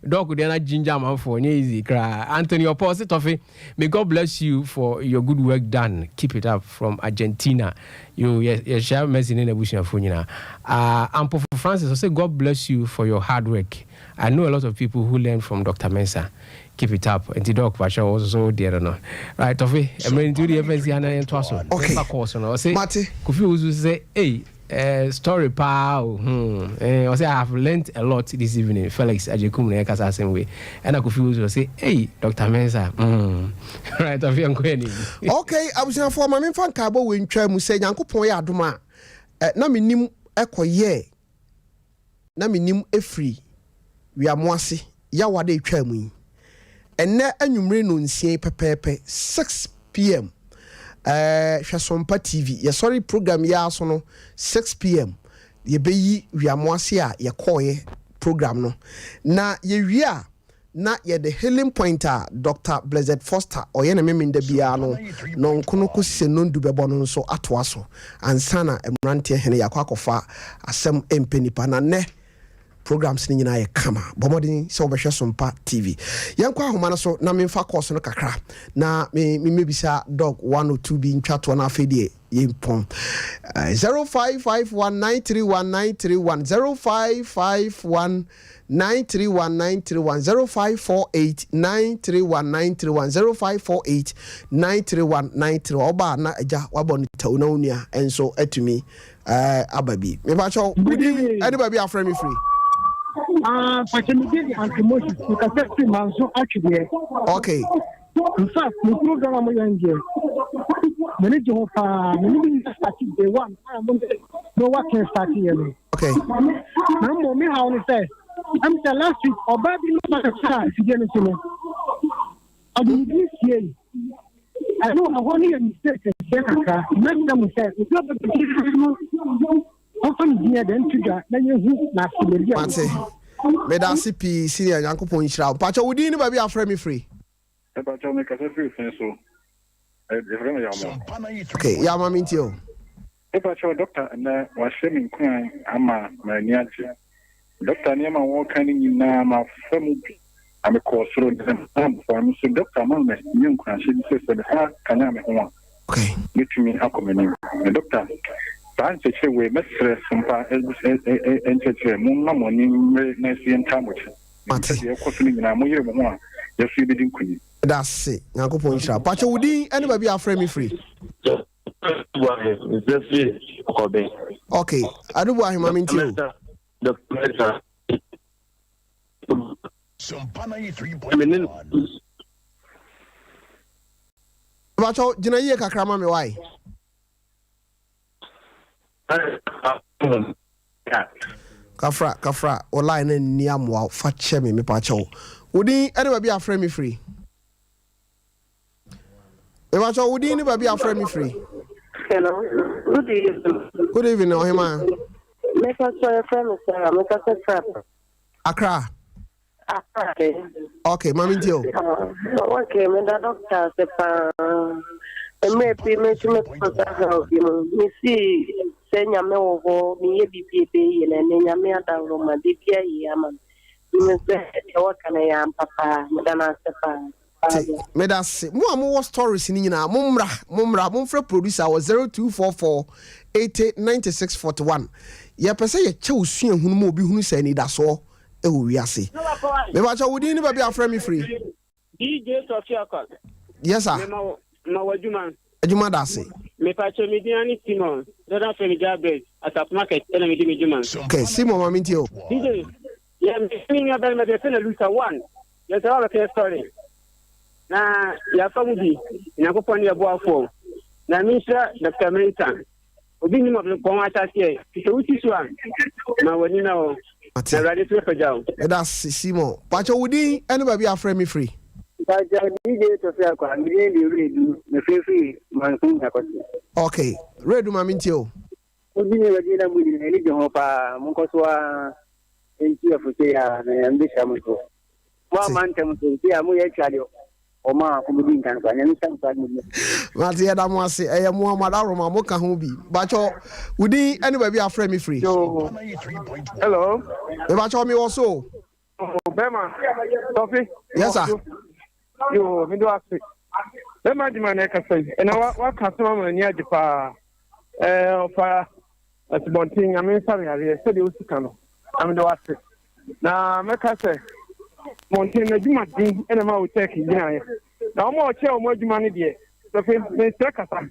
dog ginger man for easy cry. Anthony opposite Toffee. May God bless you for your good work done. Keep it up from Argentina. You share messing in the bush of Funina. Ampo Francis, I say God bless you for your hard work. I know a lot of people who learn from Dr. Mensah. Keep it up. And the dog Pasha also dear no. Right, Toffee. I'm going to do the FNC and Twasso. Okay. Mate. Kofi Uzu say, hey. Story pal. I say I have learned a lot this evening. Felix Ajekum na kasa same way. And I could feel say, hey, Dr. Mensah. Right, of young queen. Okay, I was for my fan cabo win tram say Yankopon ya adoma. Na minim ekoye. Na minim efri. We are moase. Ya wade tram yi. Enne anwumre no nsie pepepe 6 p.m. Sompa TV. Yeah, sorry program ya so no 6 p.m. Ye beyi wiamoase a ye koye program no. Na ye wia na ye the healing pointer Dr. Blessed Foster oye na memenda bia no no nkono ko se no ndu bebo no so atoa so ansana emrante hene yakwa akofa asem empenipa na ne programs ni nyina ye kama bomodin se obehwe Sompa TV yankwa ahoma no so na memfa course no kakra na me bisa dog 102 bi ntwato na afedie yempon 0551931931 0548931931 0548931931 oba na eja wabon tauna unia enso etumi ababi me ba cho anybody aframe me free. Okay. In fact, the program I'm going to manage your starting day one. No one can start here. Okay. No me how to say. I'm the last week or baby not a child to get it. I mean this year. I know I want to mistake. Make them say it's not often here then to that then you na Mate. Me da CP senior Yankopon Shira. Pacha wudi ni ba bi afre me free. E pacha me ka free so. E frame ya mo. Okay, ya ma minti o. E pacha doctor na wa shemi nkwan ama ma ni ache. Doctor ni ma wo kan ni na ma famu ame ko soro dem for me so doctor ma me ni nkwan she se ha kanya me ho. Okay. Mitumi akomeni. Doctor Fancy we Mr. Sompa entertain Mumma money Nancy and Tamuch. You're questioning in a more one. You're feeding queen. That's it. Yankopon Shira. Pacha wudi anybody afre me free. Okay. I do want him minti o. Doctor Sompa 93.1. Pacha jina ye kakra ma me why? Kafra online ni amwa fa che me pacha wo wudi anybody afre me free. E pacha wudi ni ba bi afre me free. Hello. Good evening. Good evening, Ohima. Make us a friend, sir. Make us a trap. Accra. Accra. Okay, mami dio. Okay, me da doctor se pa. Me consult you. Me see senya me wo me ye bibi ye na nya me ada ro ma de bia ye ama. Me se e wa kana ya papa me da na se pa. Me da se mo am stories ni nyina mo mfra producer was 0244 889641 ye pese ye che osua hunu mo obi hunu se ni da so e wo wiase me ba cha wodi ni ba bia frame me free DJ Sofia Call. Yes sir. Ma wajuma da se me pa che me diani Simon da fe mi jabe at market ele me di juma. Okay, Simon ma minti o. DJ ya me ni abel me de fe na lusa 1 ya say all the story na ya famudi na ko pon ya bo afo na misha Dr. Mensah obi ni mo ko wa ta se se wuti so an na wani na o na ready to pejao that's Simon pacho wudi any ba bia frame me free Baja DJ Sofia Call. Me dey read me free man kun ya ko. Okay, read ma minti o. Obi ni ready na mu ni je ho pa mo ko so a senti afusi ya na mbisha mko wa mante msenti ya mu ya chalo oma kumudi nkan kwa nyami san kwa mu mate ya damu ase eye mu amada roma mo ka ho bi bacho udi any baby afre me free hello e bacho me wo so bema tofi yes sir yo mi do afi bema di man e ka sai na wa ka so ma ni ajipa ofa atibontin amen sare yare se de usika no am do afi na me ka sai montin na juma din ena ma o check gina ye na mo che o mo juma ni de so fe me se kasa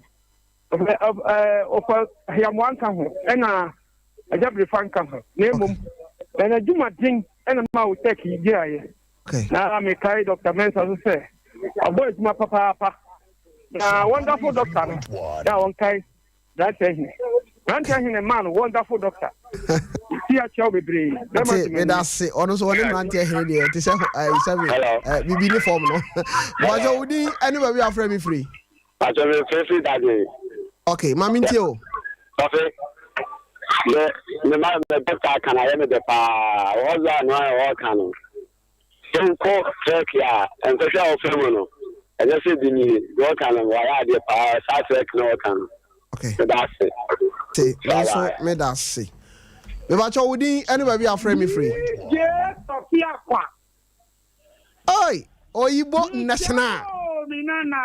ofa ya mo anka ho ena ajabre fanka ho na mum na juma din ena ma o check gina ye okay na me kai Dr. Mensa so say abo juma papa na wonderful doctor na won kai that he man wonderful doctor see a chow bebre me da se ono so woni mante here de te say bibi ni form no bajo udi any baby afre me free bajo me free that day okay mami ntie o okay me ma me doctor kana ye me de pa oza no o kanu ko check ya en so sha o femo no e just say ni go kanu wa ya de pa sa check no kanu okay that's it so me da se me ba cho wudi any baby afre me free je Sofia kwa oi oyibo national minana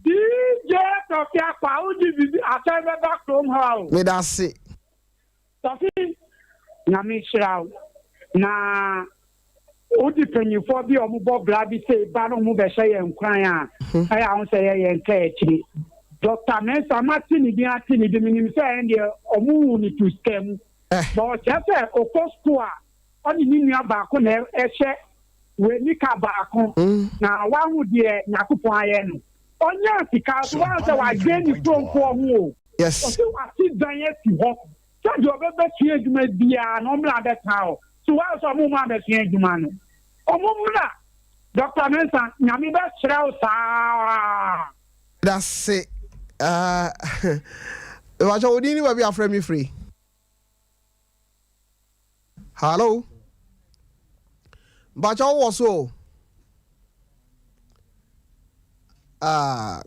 DJ Sofia kwa udi bibi asebe back home house me da se Sofi na mi shiraw na udi penyifo bi omubo bra bi say ba no mu be hye yen kwan a aya ho say yen ka ekiri Dr. Mensa Martin bi atini bi minim say en de omu ni to scam but chefe okosko a oni ni nua ba ko na ehye we ni ka ba ko na wa hu de yakopon aye no onya sika so wa say wa gbe ni tonko ho yes o se wa si dan ye ti ho so de obebe tie aduma bia no mla de tawo so wa so mu ma be tie aduma no omumla Dr. Mensa nyami be kire o sa that's it bajo udi ni baby afre me free hello bajo wo so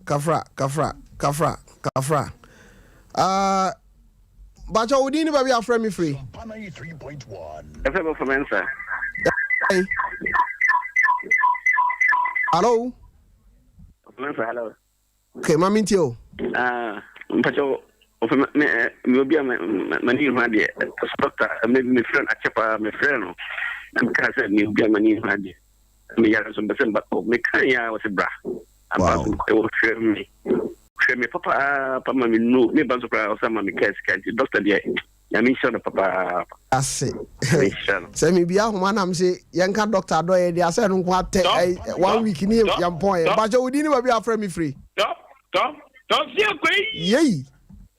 kafra bajo udi ni baby afre me free 93.1 FM for Mensa hey. Hello Mensa hello okay mami ntio mpacho me obi mani hu de doctor me friend achepa me friend no am ka say me obi mani hu de me ya so be ba me kan ya was bra aba ko me papa me no me ban so pra o sama me case kan doctor de ya me sure papa ase say me bia ho manam say yanka doctor do ye de ase no ko ate 1 week ni yam point ba jo udi ni ba bia afre me free Don't see a quay. Yay.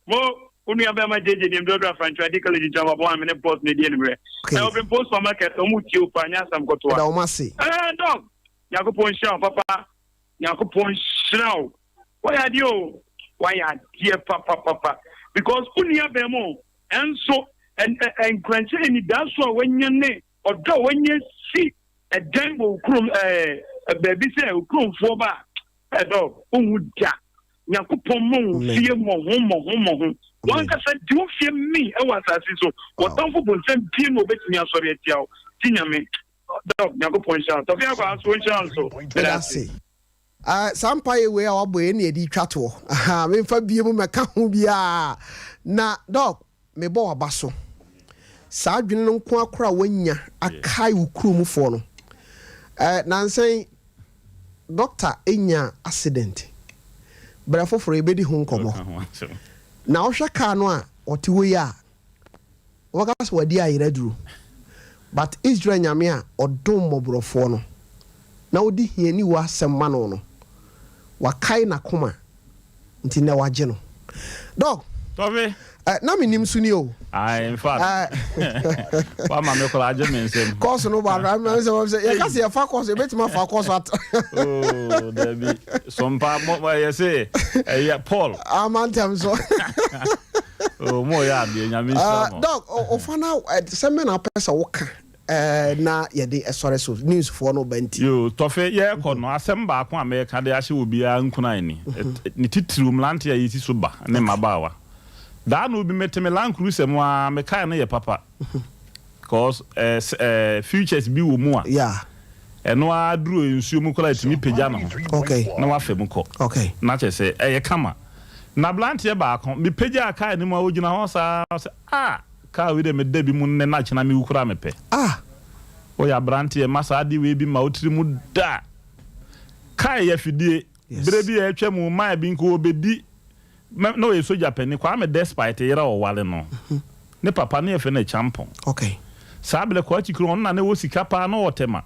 Well, only a bema JJ named Dodra French radical in Java 1 minute post media. I open post for market, Omutu, Panya, some go to Almasi. Dog. Yakupon Shaw, Papa. Yakupon Shaw. Why are you? Why are dear Papa? Because Unia Bemo, and so, and granted, that's why when your name, or go when you see a dangle crum, a baby say, crum for back. A dog, Umuja. Yakupon mo fear mo one can say do fear me I was as so what don't for send pin over to me sorry at you tinyame dog Yakupon shout to fear go so shout so that's it Sompa we our boy na edi twato me fa biem meka ho bia na dog me bo abaso saa dwene no nko akora wanya akai ukrum fo no nansen doctor enya accident brafo for ebedi ho nkomo na ohwe ka no a oti wo ya wagas wadi ayira duru but Israel nyame a odom mobrofo no na odi hiani wa asema no wakai na koma nti na waje no dog Tobe na menim suni o in fact wa ma me kola aje me nsem course no ba ra me say ya ka say fa course betima fa course at oh Debbie Sompa mo ya say Paul amantem so Oh, more ya be nyame nhyira. Dog, ofana seme na pesa woka na yede sorry so news for no banti. Yo, tofe ye ko no asem ba ko America de ahye obi an kuna ni. Ni titiri mlante ya yiti so ba ne mabawa. Da no bi meteme Land Cruiser mu a me kai na ye papa. Cause futures bi wo mu a. Yeah. Eno aduro nsuo mu kola timi pagya no. Okay. Na wa fem ko. Okay. Na che se kama. Na blante ba ko me pagya kai ni mu a ogina ho sa ka we de me da bi mu ne na chena me wukura me pe. O ya blante masa adi we bi ma otiri mu da. Kai ya fidie. Bere bi ya atwa mu ma bi nko obedi. No e soja pe ni kwa me despite yera o wale no. Ne papa ne efe na champon. Okay. Sabele kwa chikro na ne wo sika pa na otema.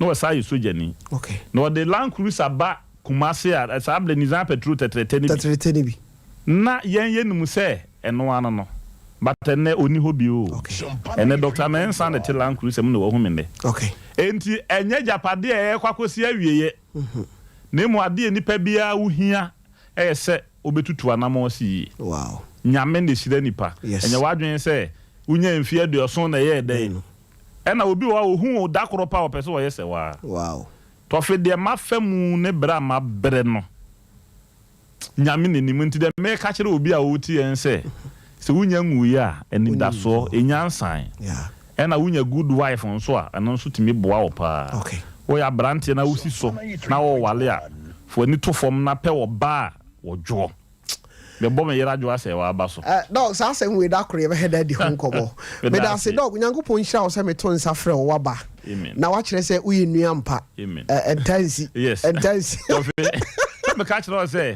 No wasa yi soja ni. Okay. No de Land Cruiser ba kumase a sabele nizan petrol tetrete bi. Na yen num se eno ano no. But ene oni hobi o. Okay. Ene Dr. Mensa ne te Land Cruiser mu no wo humende. Okay. Enti enye japade e kwakosi awieye. Ne mu ade nipa bia wo hia se obetutu anamo si. Wow. Nyame ne shire nipa. Enye wadwen se unya mfie aduoson na ye den. Ena obi wa ohu dakoro pa opese wo yese wa. Wow. To fe de mafemu ne bra ma bre no. Nyame ne nimu nti de me ka kire obi a oti en se unya nwu ya eni daso enyansan. Yeah. Ena unya good wife nso a eno nso timi boa opa. Okay. Wo ya brante na usi so na wo wale a fo ni to fom na pe wo ba wo jo. Me bom yera jo ase wa ba so. Dog sa asem we da kore be head di hon kobo. Me da se dog nyankopon hira wo se me to nsa frɛ wo waba. Amen. Na wa kire se uyi nuampa. Amen. Entansi. Yes. Entansi. Me ka kire se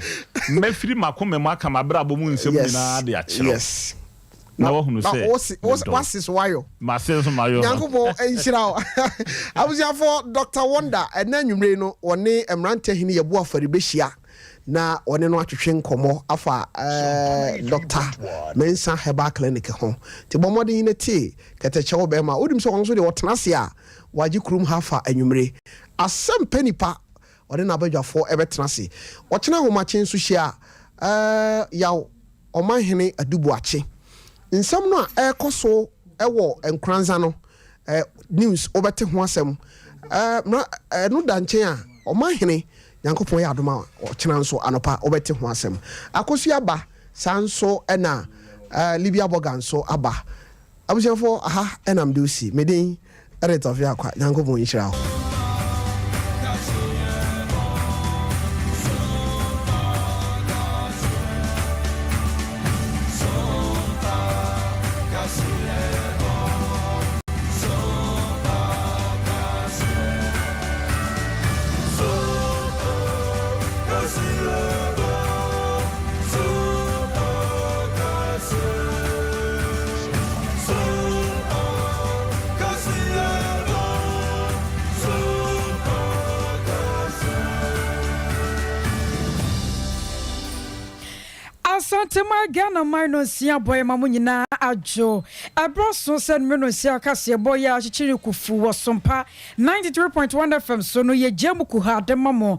me firi makome mu aka mabra bo mu nsem ni na de a kire. Yes. Na wo hunu se. What's this wayo? Ma se so mayo. Nyankopon enhira wo. Abusiafo Dr. Wonder enanwumre no woni emrante hini yebu afari behia. Na one no atwetwe nkomo afa Dr. Mensa Herbal Clinic ho ti bomode yin ti keteche wo be ma odim so won so de wotenase a waji krum hafa anwumre asem panipa ode na badwafo ebetenase ochena homache so hia yaw omanhene adubuache nsam no a ekoso ewo enkranza no news obete ho asem no danche a omanhene Yankopon ya adoma ochena nso anopa obete ho asem akosu aba sanso ena Libya boga nso aba abusiafo aha enam de osi medin eretofia akwa Yankopon yishira ho Tema Ghana minor sia boy mamunyina ajo abroso said meno sia kase boy ya chichiri kufu wo Sompa 93.1 FM so no ye jemu ku ha de mamo